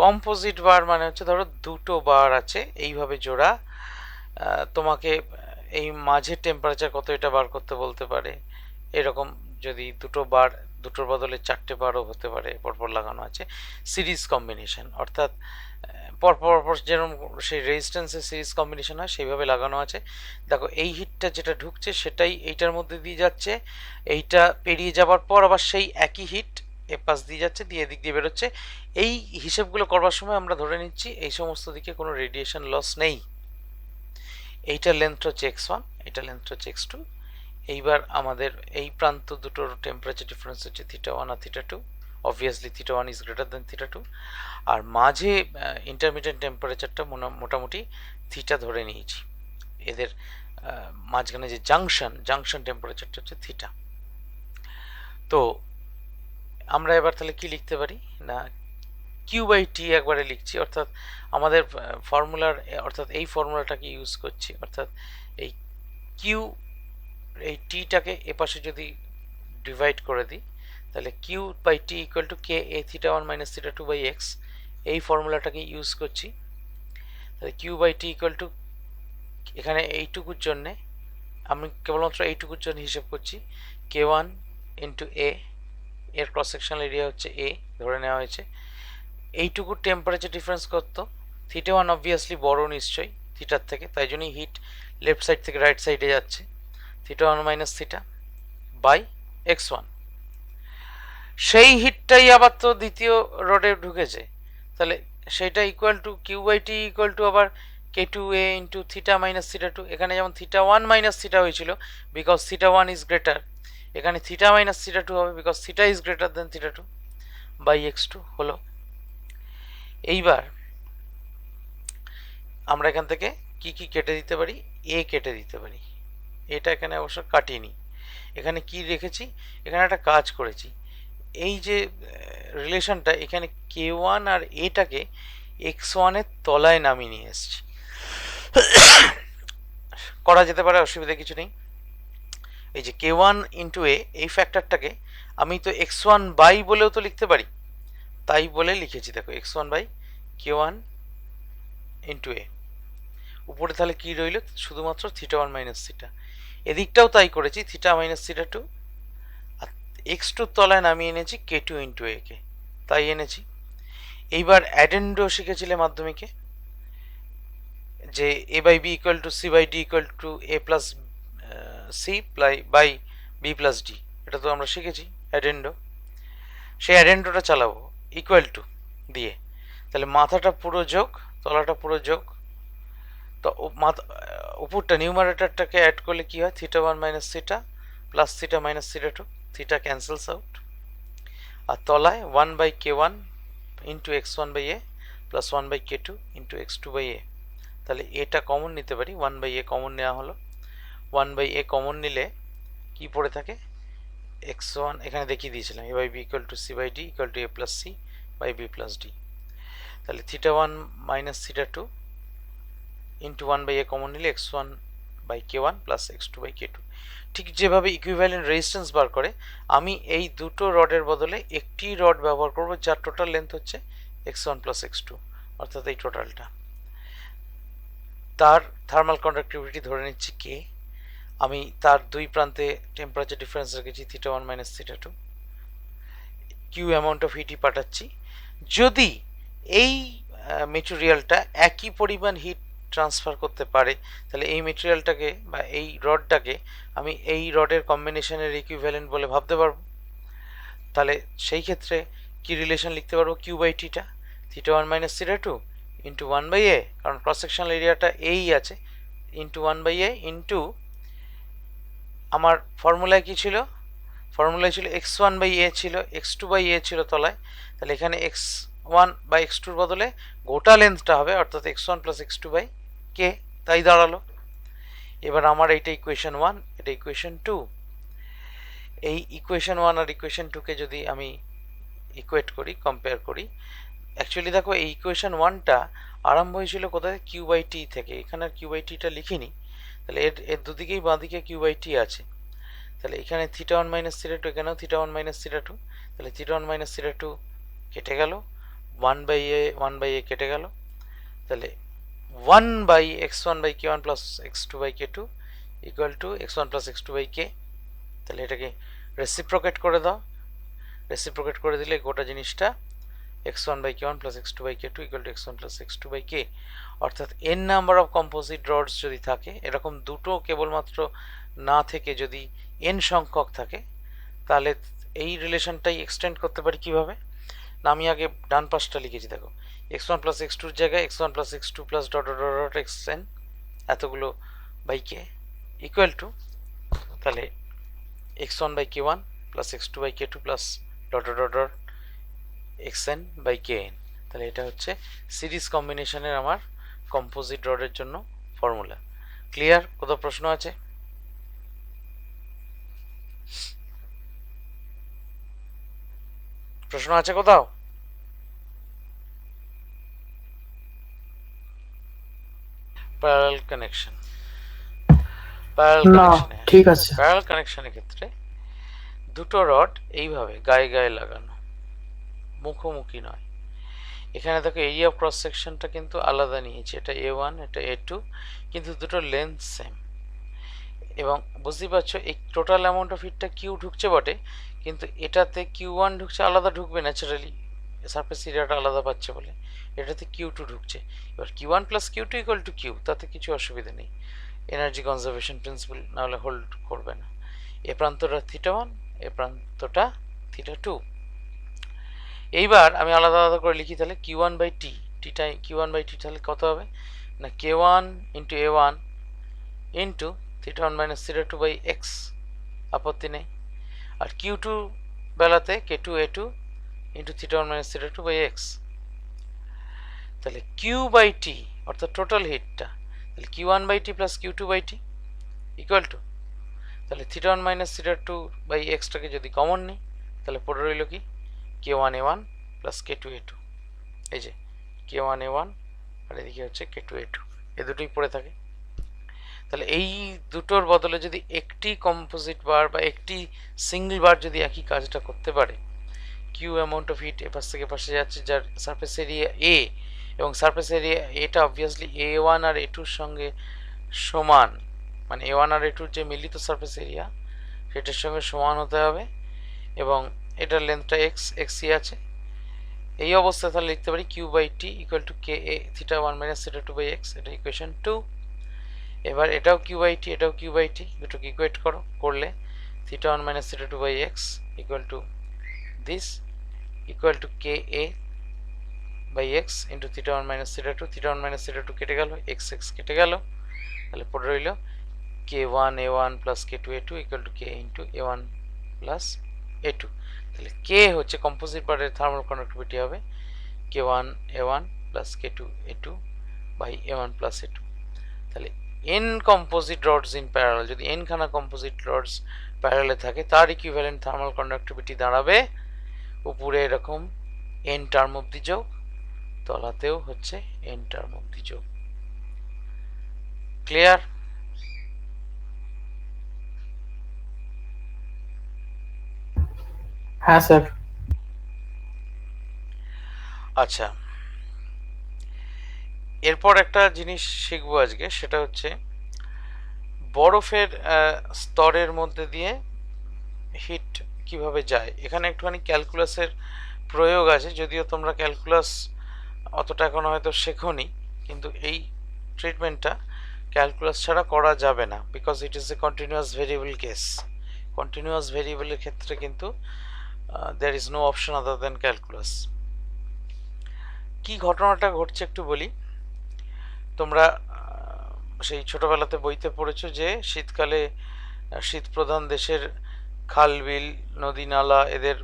কম্পোজিট বার মানে হচ্ছে ধরো দুটো বার আছে এইভাবে জোড়া, তোমাকে এই মাঝের টেম্পারেচার কত এটা বার করতে বলতে পারে। এরকম যদি দুটো বার, দুটোর বদলে 4টে বারও হতে পারে, পরপর লাগানো আছে, সিরিজ কম্বিনেশন, অর্থাৎ পরপর যেরকম সেই রেজিস্ট্যান্সের সিরিজ কম্বিনেশন হয় সেইভাবে লাগানো আছে। দেখো এই হিটটা যেটা ঢুকছে সেটাই এইটার মধ্যে দিয়ে যাচ্ছে, এইটা পেরিয়ে যাবার পর আবার সেই একই হিট এ পাশ দিয়ে যাচ্ছে, দিয়ে এদিক দিয়ে বেরোচ্ছে। এই হিসেবগুলো করবার সময় আমরা ধরে নিচ্ছি এই সমস্ত দিকে কোনো রেডিয়েশন লস নেই। এইটার লেন্থ হচ্ছে x1, এটা লেন্থ হচ্ছে x2। এইবার আমাদের এই প্রান্ত দুটোর টেম্পারেচার ডিফারেন্স হচ্ছে θ1 আর θ2, obviously theta one is greater than theta two, আর মাঝে ইন্টারমিডিয়েট টেম্পারেচারটা মোটামুটি থিটা ধরে নিয়েছি, এদের মাঝখানে যে জাংশন টেম্পারেচারটা হচ্ছে থিটা। তো আমরা এবার তাহলে কি লিখতে পারি না, কিউ বাই টি একবারে লিখছি, অর্থাৎ আমাদের ফর্মুলার, অর্থাৎ এই ফর্মুলাটাকে ইউজ করছি, অর্থাৎ এই কিউ, এই টিটাকে এপাশে যদি ডিভাইড করে দিই তাহলে Q by T equal to K A theta one minus theta two by x, এই ফর্মুলাটাকে ইউজ করছি। তাহলে Q by T equal to, এখানে এইটুকুর জন্যে আমি কেবলমাত্র এইটুকুর জন্য হিসেব করছি, কে ওয়ান ইন্টু এ, এর ক্রস সেকশনাল এরিয়া হচ্ছে এ ধরে নেওয়া হয়েছে, এইটুকু টেম্পারেচার ডিফারেন্স করতো, থিটা ওয়ান অবভিয়াসলি বড় নিশ্চয়ই থিটার থেকে, তাই জন্যই হিট লেফট সাইড থেকে রাইট সাইডে যাচ্ছে, theta one minus theta by x one. সেই হিটটাই আবার তো দ্বিতীয় রডে ঢুকেছে, তাহলে সেইটা equal to Q by T equal to আবার K two A into theta minus theta two, এখানে যেমন থিটা ওয়ান মাইনাস থিটা হয়েছিল because theta one is greater, এখানে থিটা মাইনাস থিটা টু হবে because theta is greater than theta two by x two হলো। এইবার আমরা এখান থেকে কি কি কেটে দিতে পারি, এ কেটে দিতে পারি, এটা এখানে অবশ্য কাটিনি, এখানে কি রেখেছি, এখানে একটা কাজ করেছি, এই যে রিলেশনটা এখানে কে ওয়ান আর এটাকে এক্স ওয়ানের তলায় নামিয়ে নিয়ে এসছি, করা যেতে পারে, অসুবিধা কিছু নেই। এই যে কে ওয়ান ইন্টু এ, এই ফ্যাক্টরটাকে আমি তো এক্স ওয়ান বাই বলেও তো লিখতে পারি, তাই বলে লিখেছি, দেখো x one by K one into A, উপরে তাহলে কি রইল, শুধুমাত্র থিটা ওয়ান মাইনাস থিটা, এদিকটাও তাই করেছি, থিটা মাইনাস থিটা টু, আর এক্স টুর তলায় নামিয়ে এনেছি কে টু ইন্টু এ কে, তাই এনেছি। এইবার অ্যাডেন্ডো শিখেছিলে মাধ্যমিকে, যে A by B equal to C by D equal to A plus C by B plus D, এটা তো আমরা শিখেছি অ্যাডেন্ডো, সেই অ্যাডেন্ডোটা চালাবো ইকুয়াল টু দিয়ে, তাহলে মাথাটা পুরো যোগ, তলাটা পুরো যোগ, তো উপরটা নিউমারেটরটাকে অ্যাড করলে কি হয়, theta one minus theta plus theta minus theta two, theta cancels out, আর তলায় one by K one into x one by A plus one by K two into x two by A, তাহলে এটা কমন নিতে পারি, ওয়ান বাই এ কমন নেওয়া হলো, ওয়ান বাই এ কমন নিলে কি পড়ে থাকে, এক্স ওয়ান এখানে দেখিয়ে দিয়েছিলাম, A by B equal to C by D equal to A plus C by B plus D, তাহলে theta one minus theta two into one by A common নিলে x one by K one plus x two by K two. ঠিক যেভাবে ইকুইভ্যালেন্ট রেজিস্ট্যান্স বার করে, আমি এই দুটো রডের বদলে একটি রড ব্যবহার করব যার টোটাল লেন্থ হচ্ছে x one plus x two, অর্থাৎ এই টোটালটা, তার থার্মাল কন্ডাক্টিভিটি ধরে নিচ্ছি কে, আমি তার দুই প্রান্তে টেম্পারেচার ডিফারেন্স রেখেছি theta one minus theta two, Q amount of হিটই পাঠাচ্ছি, যদি এই মেটেরিয়ালটা একই পরিমাণ হিট ট্রান্সফার করতে পারে তাহলে এই মেটেরিয়ালটাকে বা এই রডটাকে আমি এই রডের কম্বিনেশনের ইকুইভ্যালেন্ট বলে ভাবতে পারবো। তাহলে সেই ক্ষেত্রে কি রিলেশন লিখতে পারবো, Q by theta, theta one minus theta two into one by A, কারণ ক্রস সেকশনাল এরিয়াটা এই আছে, into one by A into, আমার ফর্মুলায় কি ছিল, ফর্মুলায় ছিল এক্স ওয়ান বাই এ ছিল, এক্স টু বাই এ ছিল তলায়, তাহলে এখানে এক্স ওয়ান বাই এক্স টুর বদলে গোটা লেন্থটা হবে, অর্থাৎ x one plus x two by K, তাই দাঁড়ালো। এবার আমার এইটা ইকুয়েশন ওয়ান, এটা ইকুয়েশন টু, এই ইকুয়েশন ওয়ান আর ইকুয়েশন টুকে যদি আমি ইকুয়েট করি, কম্পেয়ার করি, অ্যাকচুয়ালি দেখো এই ইকুয়েশন ওয়ানটা আরম্ভ হয়েছিল কোথায়, কিউ বাই টি থেকে, এখানে আর কিউ বাই টিটা লিখিনি, তাহলে এর দুদিকেই বাঁদিকে কিউ বাই টি আছে, তাহলে এখানে theta one minus theta two, এখানেও theta one minus theta two, তাহলে theta one minus theta two কেটে গেল, ওয়ান বাই এ কেটে গেল, তাহলে one by x one by K one plus x two by K two equal to x one plus x two by K, তাহলে এটাকে রেসিপ্রোকেট করে দাও, রেসিপ্রোকেট করে দিলে গোটা জিনিসটা x one by K one plus x two by K two equal to x one plus x two by K, অর্থাৎ n number of composite rods যদি থাকে, এরকম দুটো কেবলমাত্র না থেকে যদি এন সংখ্যক থাকে, তাহলে এই রিলেশনটাই এক্সটেন্ড করতে পারি কিভাবে না, আমি আগে ডান পাশটা লিখেছি, দেখো এক্স ওয়ান প্লাস এক্স টুর জায়গায় x one plus x two plus dot dot dot x n এতগুলো বাই কে ইকুয়াল টু, তাহলে x one by K one plus x two by K two plus dot dot dot xn by kn। তাহলে এটা হচ্ছে সিরিজ কম্বিনেশনের আমার কম্পোজিট রডের জন্য ফর্মুলা। ক্লিয়ার? কোথাও প্রশ্ন আছে? প্রশ্ন আছে কোথাও? প্যারালাল কানেকশন, প্যারালাল কানেকশনে ঠিক আছে। প্যারালাল কানেকশনের ক্ষেত্রে দুটো রড এইভাবে গায়ে গায়ে লাগানো, মুখোমুখি নয়। এখানে দেখো এরিয়া অফ ক্রস সেকশনটা কিন্তু আলাদা নিয়েছে, এটা A1 এটা A2, কিন্তু দুটো লেন্থ সেম। এবং বুঝতেই পারছো এই টোটাল অ্যামাউন্ট অফ হিটটা কিউ ঢুকছে বটে, কিন্তু এটাতে Q1 ঢুকছে, আলাদা ঢুকবে ন্যাচারালি, সারফেস এরিয়াটা আলাদা পাচ্ছে বলে। এটাতে Q2 ঢুকছে। এবার Q1 plus Q2 equal to Q, তাতে কিছু অসুবিধা নেই, এনার্জি কনজারভেশন প্রিন্সিপাল নাহলে হোল্ড করবে না। এ প্রান্তটা θ1, এ প্রান্তটা θ2। এইবার আমি আলাদা আলাদা করে লিখি, তাহলে Q1 বাই টি, টিটা Q1 বাই টি তাহলে কত হবে না K1 into A1 into θ1 minus θ2 by x, আপত্তি নেই। আর Q2 বেলাতে K2 A2 into θ1 minus θ2 by x. তাহলে Q বাই টি অর্থাৎ টোটাল হিটটা, তাহলে Q1 by T plus Q2 by T equal to, তাহলে θ1 মাইনাস θ2 বাই এক্সটাকে যদি কমন নিই তাহলে পড়ে রইল কি K1 A1 plus K2 A2। এই যে K1 A1 আর এদিকে হচ্ছে K2 A2, এ দুটোই পড়ে থাকে। তাহলে এই দুটোর বদলে যদি একটি কম্পোজিট বার বা একটি সিঙ্গল বার যদি একই কাজটা করতে পারে, কিউ অ্যামাউন্ট অফ হিট এপাশ থেকে পাশে যাচ্ছে, যার সারফেস এরিয়া এ, এবং সারফেস এরিয়া এটা অবভিয়াসলি A1 আর A2-র সঙ্গে সমান, মানে A1 আর A2-র যে মিলিত সারফেস এরিয়া সেটার সঙ্গে সমান হতে হবে, এবং এটার লেন্থটা xc আছে। এই অবস্থায় তাহলে লিখতে পারি Q by T equal to K A θ1 minus θ2 by x, এটা ইকুয়েশন 2। এবার এটাও কিউ বাই টি, এটাও কিউ বাই টি, দুটোকে ইকুয়েট করলে θ1 minus θ2 by x equal to this, equal to K A by x into θ1 minus θ2, θ1 minus θ2 কেটে গেল, এক্স এক্স কেটে গেল, তাহলে পড়ে রইল K1 A1 plus K2 A2 equal to K into A1 plus A2। তাহলে K হচ্ছে কম্পোজিট বারের থার্মাল কন্ডাক্টিভিটি হবে K1 A1 plus K2 A2 by A1 plus A2। তাহলে n composite roads in parallel, যদি n খানা কম্পোজিট রডস প্যারালালে থাকে তার ইকুইভ্যালেন্ট থার্মাল কন্ডাক্টিভিটি দাঁড়াবে উপরে এরকম n টার্ম অবধি যোগ, তলাতেও হচ্ছে n টার্ম অবধি যোগ। ক্লিয়ার? হ্যাঁ স্যার। আচ্ছা, এরপর একটা জিনিস শিখবো আজকে, সেটা হচ্ছে বরফের স্তরের মধ্যে দিয়ে হিট কিভাবে যায়। এখানে একটুখানি ক্যালকুলাসের প্রয়োগ আছে, যদিও তোমরা ক্যালকুলাস অতটা এখন হয়তো শেখোনি, কিন্তু এই ট্রিটমেন্টটা ক্যালকুলাস ছাড়া করা যাবে না, because it is a continuous variable case. Continuous ভেরিয়েবলের ক্ষেত্রে কিন্তু there is no option other than calculus. কি ঘটনাটা ঘটছে একটু বলি। তোমরা সেই ছোটবেলাতে বইতে পড়েছো যে শীতকালে শীত প্রধান দেশের খাল বিল নদী নালা এদের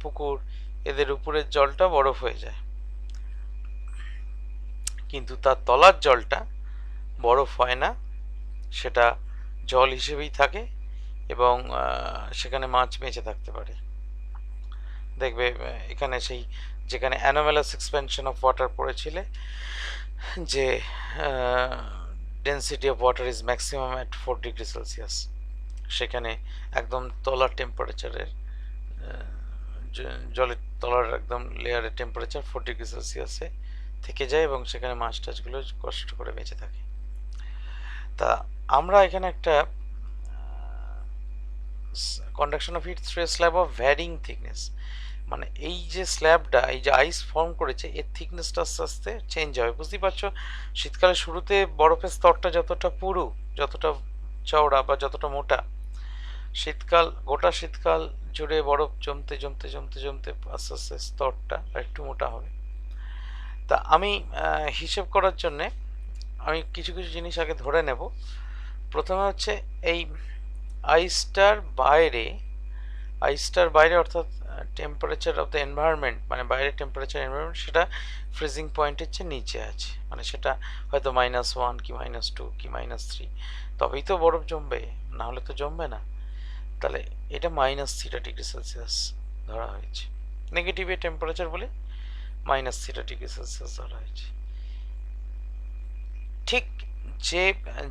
পুকুর এদের উপরের জলটা বরফ হয়ে যায়, কিন্তু তার তলার জলটা বরফ হয় না, সেটা জল হিসেবেই থাকে, এবং সেখানে মাছ বেঁচে থাকতে পারে। দেখবে এখানে সেই যেখানে অ্যানোমালাস এক্সপেনশন অফ ওয়াটার পড়েছিলে, যে density of water is maximum at 4 degree Celsius, সেখানে একদম তলার টেম্পারেচারের জলের তলার একদম লেয়ারের টেম্পারেচার 4 ডিগ্রি সেলসিয়াসে থেকে যায়, এবং সেখানে মাছ টাছগুলো কষ্ট করে বেঁচে থাকে। তা আমরা এখানে একটা conduction of heat through a slab of varying thickness, মানে এই যে স্ল্যাবটা এই যে আইস ফর্ম করেছে এর থিকনেসটা আস্তে আস্তে চেঞ্জ হবে। বুঝতেই পারছো শীতকালের শুরুতে বরফের স্তরটা যতটা পুরু, যতটা চওড়া বা যতটা মোটা, শীতকাল গোটা শীতকাল জুড়ে বরফ জমতে জমতে জমতে জমতে আস্তে আস্তে স্তরটা একটু মোটা হবে। তা আমি হিসেব করার জন্যে আমি কিছু কিছু জিনিস আগে ধরে নেব। প্রথমে হচ্ছে এই আইসটার বাইরে অর্থাৎ টেম্পারেচার অফ দ্য এনভায়রনমেন্ট, মানে বাইরের টেম্পারেচার এনভায়রনমেন্ট, সেটা ফ্রিজিং পয়েন্টের চেয়ে নিচে আছে, মানে সেটা হয়তো -1 কি -2 কি -3, তবেই তো বরফ জমবে, না হলে তো জমবে না। তাহলে এটা -3°C ধরা হয়েছে, নেগেটিভে টেম্পারেচার বলে -3°C ধরা হয়েছে। ঠিক যে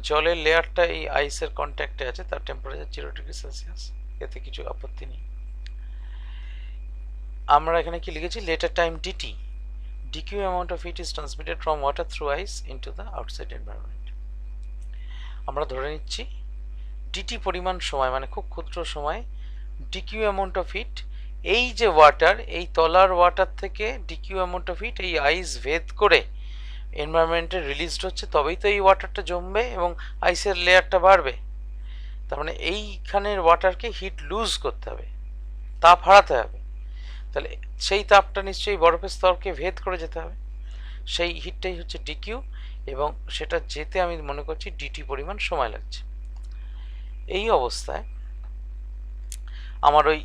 জলের লেয়ারটা এই আইসের কন্ট্যাক্টে আছে তার টেম্পারেচার 0°C, এতে কিছু আপত্তি নেই। আমরা এখানে কি লিখেছি, later time dt, dq amount of heat is transmitted from water through ice into the outside environment। আমরা ধরে নিচ্ছি ডিটি পরিমাণ সময়, মানে খুব ক্ষুদ্র সময়, dq amount of heat, এই যে ওয়াটার, এই তলার ওয়াটার থেকে dq amount of heat এই আইস ভেদ করে এনভায়রনমেন্টে রিলিজড হচ্ছে, তবেই তো এই ওয়াটারটা জমবে এবং আইসের লেয়ারটা বাড়বে। তার মানে এইখানের ওয়াটারকে হিট লুজ করতে হবে, তাপ হারাতে হবে, তাহলে সেই তাপটা নিশ্চয়ই বরফের স্তরকে ভেদ করে যেতে হবে, সেই হিটটাই হচ্ছে ডিকিউ, এবং সেটা যেতে আমি মনে করছি ডিটি পরিমাণ সময় লাগছে। এই অবস্থায় আমার ওই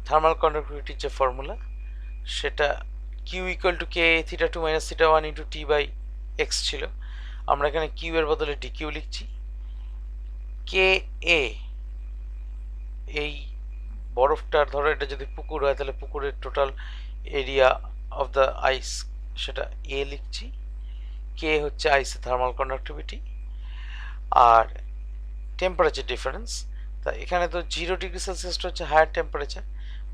থার্মাল কন্ডাক্টিভিটির যে ফর্মুলা, সেটা Q equal to K θ2 - θ1 into T by x ছিল, আমরা এখানে কিউ এর বদলে ডিকিউ লিখছি। কে এ, এই বরফটার, ধরো এটা যদি পুকুর হয় তাহলে পুকুরের টোটাল এরিয়া অফ দ্য আইস, সেটা এ লিখছি। কে হচ্ছে আইসের থার্মাল কন্ডাক্টিভিটি, আর টেম্পারেচার ডিফারেন্স, তা এখানে তো 0°C হচ্ছে হায়ার টেম্পারেচার,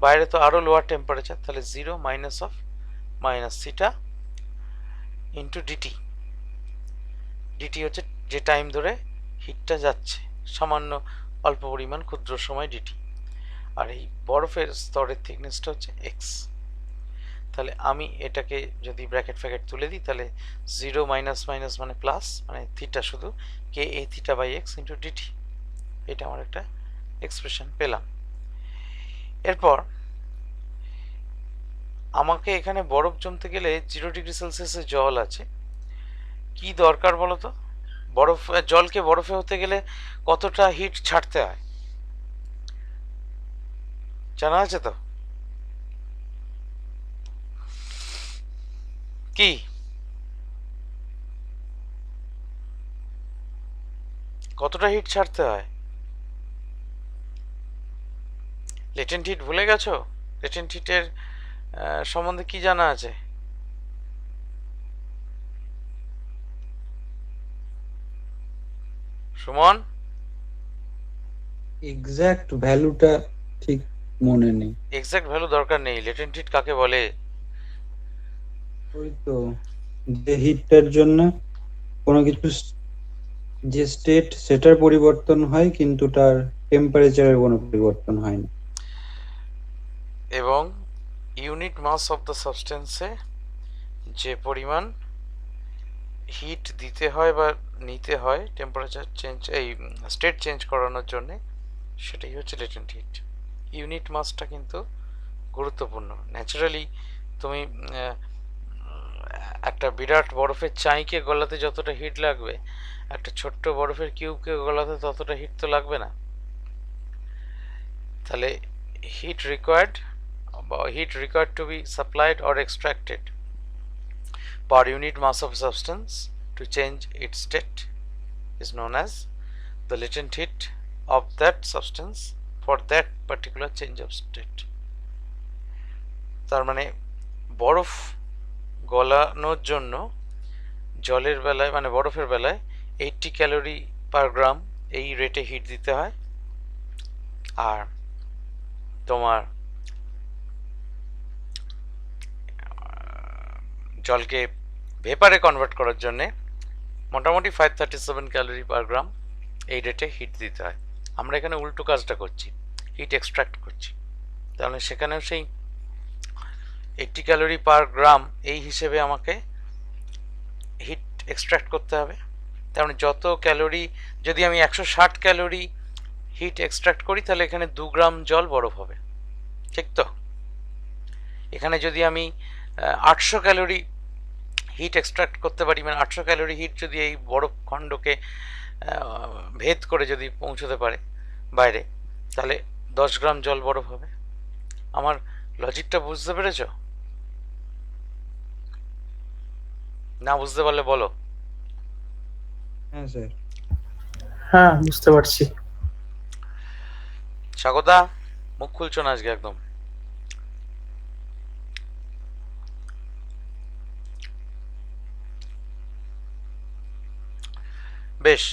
বাইরে তো আরও লোয়ার টেম্পারেচার, তাহলে 0 minus of -θ into dt. Dt হচ্ছে যে টাইম ধরে হিটটা যাচ্ছে, সামান্য অল্প পরিমাণ ক্ষুদ্র সময় ডিটি, আর এই বরফের স্তরের থিকনেসটা হচ্ছে এক্স। তাহলে আমি এটাকে যদি ব্র্যাকেট ফ্র্যাকেট তুলে দিই, তাহলে 0 মাইনাস মাইনাস মানে প্লাস, মানে থিটা শুধু K A theta by x into dt, এটা আমার একটা এক্সপ্রেশন পেলাম। এরপর আমাকে এখানে বরফ জমতে গেলে 0°C জল আছে, কি দরকার বলো তো, বরফ, জলকে বরফে হতে গেলে কতটা হিট ছাড়তে হয় জানা আছে তো? কি কতটা হিট ছাড়তে হয়? লেটেন্ট হিট ভুলে গেছো? লেটেন্ট হিটের সম্বন্ধে কি জানা আছে? সুমন? এক্সাক্ট ভ্যালুটা ঠিক মনে নেই। এক্সাক্ট ভ্যালু দরকার নেই, লেটেন্ট হিট কাকে বলে? ওই তো, যে হিটটার জন্য কোনো কিছু যে স্টেট সেটার পরিবর্তন হয় কিন্তু তার টেম্পারেচারের কোনো পরিবর্তন হয় না। এবং ইউনিট মাস অফ দ্য সাবস্টেন্সে যে পরিমাণ হিট দিতে হয় বা নিতে হয় টেম্পারেচার চেঞ্জ, এই স্টেট চেঞ্জ করানোর জন্য, সেটাই হচ্ছে লেটেন্ট হিট। ইউনিট মাসটা কিন্তু গুরুত্বপূর্ণ। ন্যাচারালি তুমি একটা বিরাট বরফের চাইকে গলাতে যতটা হিট লাগবে, একটা ছোট্ট বরফের কিউবকে গলাতে ততটা হিট তো লাগবে না। তাহলে heat required to be supplied or extracted per unit mass of substance to change its state is known as the latent heat of that substance for that particular change of state। তার মানে বরফ গলানোর জন্য জলের বেলায়, মানে বরফের বেলায় 80 ক্যালোরি পার গ্রাম এই রেটে হিট দিতে হয়, আর তোমার জলকে ভেপারে কনভার্ট করার জন্য মোটামুটি 537 ক্যালোরি পার গ্রাম এই রেটে হিট দিতে হয়। আমরা এখানে উল্টো কাজটা করছি, হিট এক্সট্রাক্ট করছি, তাহলে সেখানেও সেই 80 ক্যালোরি পার গ্রাম এই হিসেবে আমাকে হিট এক্সট্রাক্ট করতে হবে। তার মানে যত ক্যালোরি, যদি আমি 160 ক্যালোরি হিট এক্সট্রাক্ট করি তাহলে এখানে 2 গ্রাম জল বরফ হবে, ঠিক তো? এখানে যদি আমি 800 ক্যালোরি হিট এক্সট্রাক্ট করতে পারি, মানে 800 ক্যালোরি হিট যদি এই বরফ খণ্ডকে ভেদ করে যদি পৌঁছতে পারে বাইরে, তাহলে 10 গ্রাম জল বরফ হবে। আমার লজিকটা বুঝতে পেরেছ? না বুঝতে পারলে বলো। হ্যাঁ স্যার। হ্যাঁ, বুঝতে পারছি। স্বাগতা, মুখ খুলছো না আজকে একদম। বেশ,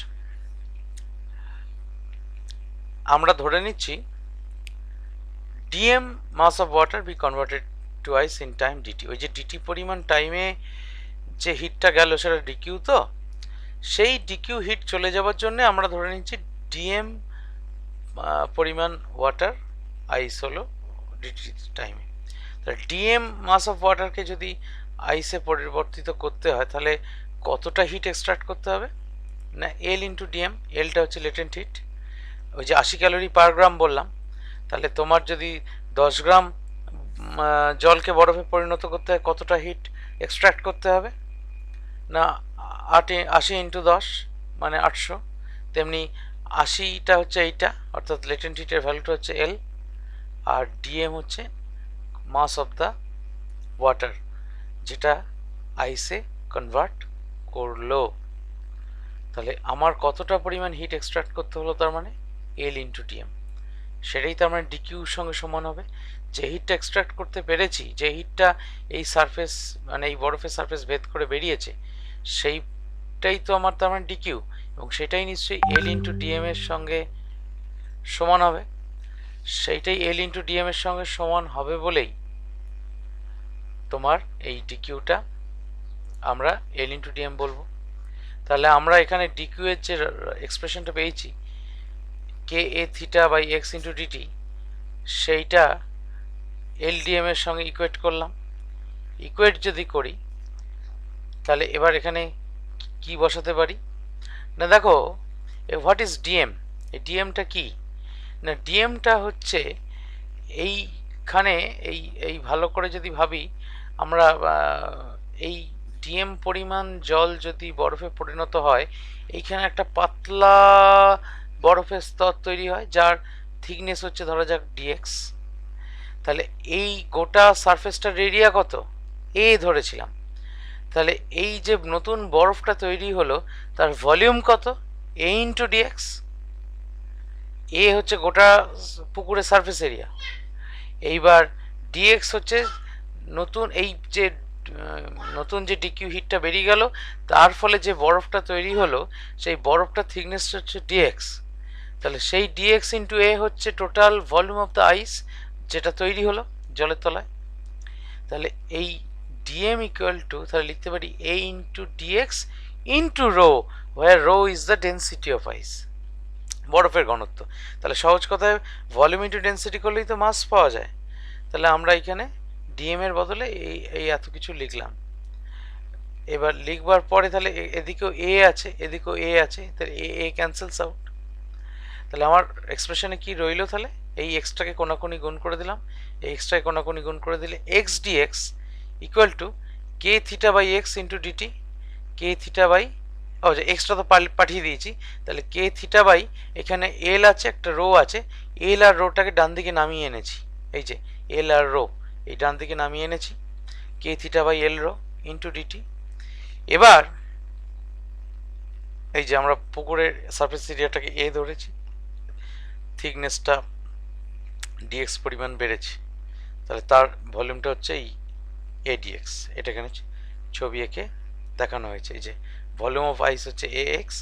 আমরা ধরে নিচ্ছি dm mass of water be converted to ice in time dt। ওই যে dt পরিমাণ টাইমে যে হিটটা গেল সেটা dq, তো সেই dq হিট চলে যাওয়ার জন্য আমরা ধরে নিচ্ছি dm পরিমাণ ওয়াটার আইস হলো dt টাইমে। তাহলে dm মাস অফ ওয়াটারকে যদি আইসে পরিবর্তিত করতে হয় তাহলে কতটা হিট এক্সট্রাক্ট করতে হবে না, এল ইন্টু ডিএম। এলটা হচ্ছে লেটেন্ট হিট, ওই যে 80 ক্যালোরি পার গ্রাম বললাম। তাহলে তোমার যদি 10 গ্রাম জলকে বরফে পরিণত করতে হয় কতটা হিট এক্সট্রাক্ট করতে হবে না, 80 ইন্টু 10 মানে 800। তেমনি 80টা হচ্ছে এইটা, অর্থাৎ লেটেন্ট হিটের ভ্যালুটা হচ্ছে এল, আর ডিএম হচ্ছে মাস অফ দ্য ওয়াটার যেটা আইসে কনভার্ট করলো। তাহলে আমার কতটা পরিমাণ হিট এক্সট্রাক্ট করতে হলো, তার মানে এল ইন্টু ডিএম, সেটাই তার মানে ডিকিউর সঙ্গে সমান হবে। যে হিটটা এক্সট্রাক্ট করতে পেরেছি, যে হিটটা এই সারফেস মানে এই বরফের সারফেস ভেদ করে বেরিয়েছে, সেইটাই তো আমার তার মানে ডিকিউ, এবং সেটাই নিশ্চয়ই এল ইন্টু ডিএম এর সঙ্গে সমান হবে। সেইটাই এল ইন্টু ডিএম এর সঙ্গে সমান হবে বলেই তোমার এই ডিকিউটা আমরা এল ইন্টু ডিএম বলবো। তাহলে আমরা এখানে ডিকিউ এর যে এক্সপ্রেশনটা পেয়েছি K A theta by x into dt, সেইটা এলডিএম এর সঙ্গে ইকুয়েট করলাম। ইকুয়েট যদি করি তাহলে এবার এখানে কি বসাতে পারি না, দেখো হোয়াট ইজ ডিএম, এই ডিএমটা কি না, ডিএমটা হচ্ছে এইখানে এই এই ভালো করে যদি ভাবি আমরা, এই ডিএম পরিমাণ জল যদি বরফে পরিণত হয়, এইখানে একটা পাতলা বরফের স্তর তৈরি হয় যার থিকনেস হচ্ছে ধরা যাক ডিএক্স। তাহলে এই গোটা সারফেসটার এরিয়া কত, এ ধরেছিলাম। তাহলে এই যে নতুন বরফটা তৈরি হলো তার ভলিউম কত, এ ইন্টু ডিএক্স। এ হচ্ছে গোটা পুকুরের সারফেস এরিয়া, এইবার ডিএক্স হচ্ছে নতুন এই যে নতুন যে ডিকিউ হিটটা বেরিয়ে গেল তার ফলে যে বরফটা তৈরি হলো সেই বরফটার থিকনেস হচ্ছে ডিএক্স। তাহলে সেই ডিএক্স ইন্টু এ হচ্ছে টোটাল ভলিউম অফ দ্য আইস যেটা তৈরি হলো জলের তলায়। তাহলে এই ডিএম ইকুয়াল টু, তাহলে লিখতে পারি A into dx into rho, where rho is the density of ice, বরফের ঘনত্ব। তাহলে সহজ কথায় ভলিউম ইন্টু ডেন্সিটি করলেই তো মাস পাওয়া যায়। তাহলে আমরা এখানে ডিএম এর বদলে এই এত কিছু লিখলাম। এবার লিখবার পরে তাহলে এদিকেও এ আছে এদিকেও এ আছে, তাহলে এ ক্যান্সেলস আউট। তাহলে আমার এক্সপ্রেশনে কি রইলো, তাহলে এই এক্সটাকে কোনাকুনি গুণ করে দিলাম, এই এক্সটাকে কোনাকুনি গুণ করে দিলে x dx equal to K theta by x into dt, K theta by, ও যে এক্সটা তো পাঠিয়ে দিয়েছি, তাহলে কে থিটা বাই এখানে এল আছে একটা রো আছে, এল আর রোটাকে ডান দিকে নামিয়ে এনেছি, এই যে এল আর রো এই ডান দিকে নামিয়ে এনেছি, K theta by L rho into dt. এবার এই যে আমরা পুকুরের সারফেস এরিয়াটাকে এ ধরেছি, থিকনেসটা ডিএক্স পরিমাণ বেড়েছে, তাহলে তার ভলিউমটা হচ্ছে এই এডিএক্স। এটা এখানে ছবি এঁকে দেখানো হয়েছে, এই যে ভলিউম অফ আইস হচ্ছে এ এক্স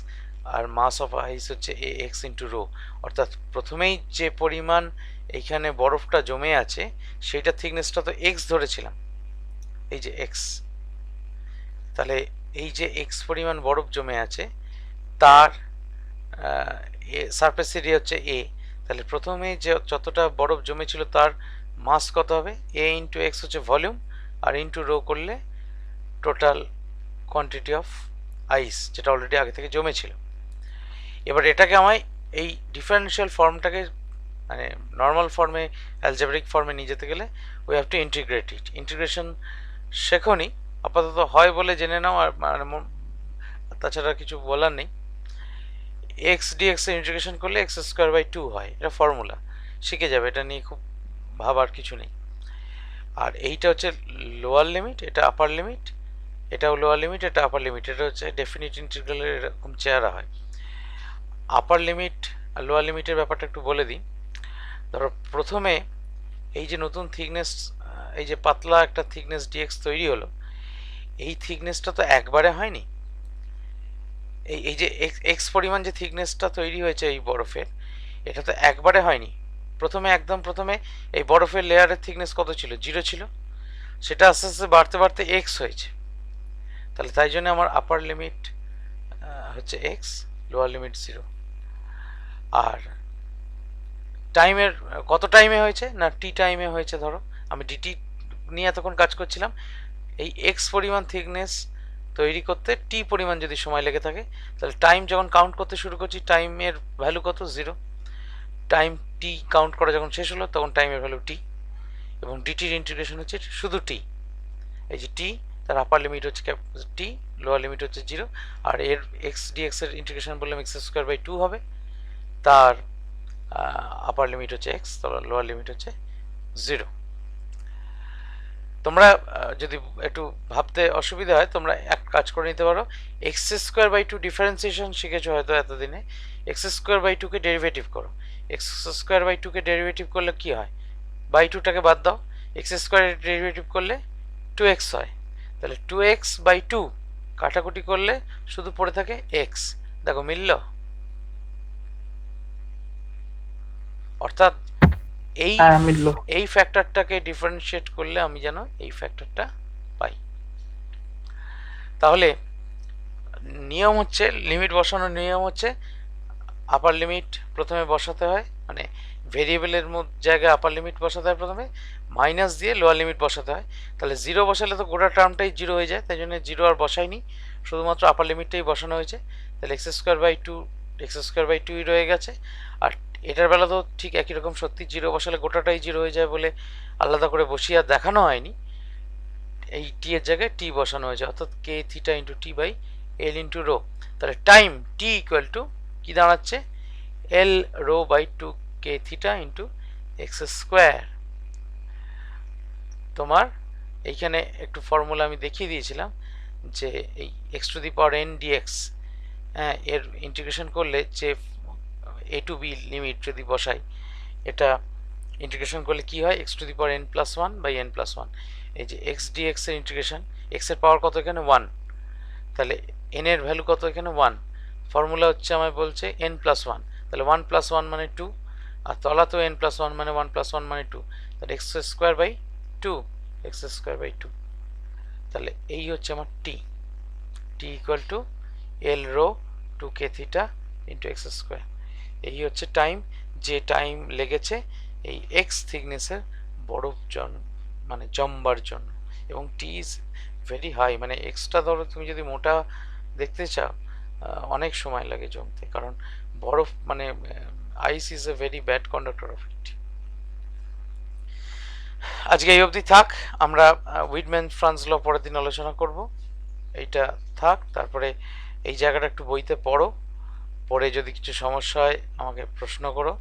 আর মাস অফ আইস হচ্ছে এ এক্স ইন্টু রো, অর্থাৎ প্রথমেই যে পরিমাণ এইখানে বরফটা জমে আছে সেইটা থিকনেসটা তো এক্স ধরেছিলাম, এই যে এক্স। তাহলে এই যে এক্স পরিমাণ বরফ জমে আছে তার সারফেস এরিয়া হচ্ছে এ, তাহলে প্রথমে যে যতটা বরফ জমেছিল তার মাস কত হবে, এ ইন্টু এক্স হচ্ছে ভলিউম, আর ইন্টু রো করলে টোটাল কোয়ান্টিটি অফ আইস যেটা অলরেডি আগে থেকে জমেছিল। এবার এটাকে আমায় এই ডিফারেন্সিয়াল ফর্মটাকে মানে নর্মাল ফর্মে অ্যালজেব্রিক ফর্মে নিয়ে যেতে গেলে we have to integrate it. Integration শেখনি, আপাতত হয় বলে জেনে নাও, আর মানে তাছাড়া কিছু বলার নেই। এক্স ডিএক্স এর ইন্টিগ্রেশন করলে এক্স স্কোয়ার বাই 2 হয়, এটা ফর্মুলা, শিখে যাবে, এটা নিয়ে খুব ভাবার কিছু নেই। আর এইটা হচ্ছে লোয়ার লিমিট, এটা আপার লিমিট, এটাও লোয়ার লিমিট, এটা আপার লিমিট। এটা হচ্ছে ডেফিনিট ইন্টিগ্রালের এরকম চেহারা হয়। আপার লিমিট আর লোয়ার লিমিটের ব্যাপারটা একটু বলে দিই। ধরো প্রথমে এই যে নতুন থিকনেস, এই যে পাতলা একটা থিকনেস ডিএক্স তৈরি হলো, এই থিকনেসটা তো একবারে হয়নি। এই যে এক্স পরিমাণ যে থিকনেসটা তৈরি হয়েছে এই বরফের, এটা তো একবারে হয়নি। একদম প্রথমে এই বরফের লেয়ারের থিকনেস কত ছিল? 0 ছিল। সেটা আস্তে আস্তে বাড়তে বাড়তে এক্স হয়েছে। তাহলে তাই জন্য আমার আপার লিমিট হচ্ছে এক্স, লোয়ার লিমিট 0। আর টাইমের কত টাইমে হয়েছে না টি টাইমে হয়েছে। ধরো আমি ডিটি নিয়ে এতক্ষণ কাজ করছিলাম, এই এক্স পরিমাণ থিকনেস তৈরি করতে টি পরিমাণ যদি সময় লেগে থাকে, তাহলে টাইম যখন কাউন্ট করতে শুরু করছি, টাইমের ভ্যালু কত? 0। টাইম টি কাউন্ট করা যখন শেষ হলো, তখন টাইমের ভ্যালু টি, এবং ডিটির ইন্টিগ্রেশন হচ্ছে শুধু টি। এই যে টি, তার আপার লিমিট হচ্ছে টি, লোয়ার লিমিট হচ্ছে 0। আর এর এক্স ডিএক্স এর ইন্টিগ্রেশন বললাম x²/2 হবে। তার আপার লিমিট হচ্ছে এক্স, লোয়ার লিমিট হচ্ছে 0। তোমরা যদি একটু ভাবতে অসুবিধা হয়, তোমরা এক কাজ করে নিতে পারো। x²/2 ডিফারেন্সিয়েশন শিখেছো হয়তো এতদিনে। x²/2 কে ডেরিভেটিভ করো। x²/2 কে ডেরিভেটিভ করলে কি হয়? বাই 2টাকে বাদ দাও, x² এর ডেরিভেটিভ করলে 2x হয়। তাহলে 2x/2 কাটাকুটি করলে শুধু পড়ে থাকে x। দেখো মিলল। অর্থাৎ এই হ্যাঁ মিলল। এই ফ্যাক্টরটাকে ডিফারেন্সিয়েট করলে আমি যেন এই ফ্যাক্টরটা পাই। তাহলে নিয়ম হচ্ছে, লিমিট বসানোর নিয়ম হচ্ছে, আপার লিমিট প্রথমে বসাতে হয়, মানে ভেরিয়েবলের জায়গায় আপার লিমিট বসাতে হয় প্রথমে, মাইনাস দিয়ে লোয়ার লিমিট বসাতে হয়। তাহলে 0 বসালে তো গোটা টার্মটাই 0 হয়ে যায়, তাই জন্য 0 আর বসাইনি, শুধুমাত্র আপার লিমিটটাই বসানো হয়েছে। তাহলে x²/2 রয়ে গেছে। আর এটার বেলা তো ঠিক একই রকম, সত্যি 0 বসালে গোটাটাই 0 হয়ে যায় বলে আলাদা করে বসিয়ে আর দেখানো হয়নি। এই টি এর জায়গায় টি বসানো হয়েছে, অর্থাৎ k θ × t/l × ρ। তাহলে টাইম t ইকুয়াল টু কি দাঁড়াচ্ছে? l ρ/2 k θ × x²। তোমার এইখানে একটু ফর্মুলা আমি দেখিয়ে দিয়েছিলাম যে এই x⁴n dx, হ্যাঁ, এর ইন্টিগ্রেশন করলে যে a to b লিমিট যদি বসাই, এটা ইন্টিগ্রেশন করলে কি হয়? x⁴n+1/n+1। এই যে x dx এর ইন্টিগ্রেশন, x এর পাওয়ার কত এখানে? 1। তাহলে n এর ভ্যালু কত এখানে? 1। ফর্মুলা হচ্ছে আমায় বলছে n+1, তাহলে 1 + 1 মানে 2, আর তলা তো n+1 মানে 1 + 1 মানে 2, তাহলে x²/2, x²/2। তাহলে এই হচ্ছে আমার t equal to l ρ 2 k θ × x²। এই হচ্ছে টাইম, যে টাইম লেগেছে এই এক্স থিকনেসের বরফ মানে জমবার জন্য। এবং টি ইজ ভেরি হাই, মানে এক্সটা ধরো তুমি যদি মোটা দেখতে চাও, অনেক সময় লাগে জমতে, কারণ বরফ মানে ice is a very bad conductor of heat. আজকে এই অবধি থাক, আমরা উইটম্যান-ফ্রান্স ল পরের দিন আলোচনা করব। এইটা থাক, তারপরে এই জায়গাটা একটু বইতে পড়ো, পড়ে যদি কিছু সমস্যা হয় আমাকে প্রশ্ন করো।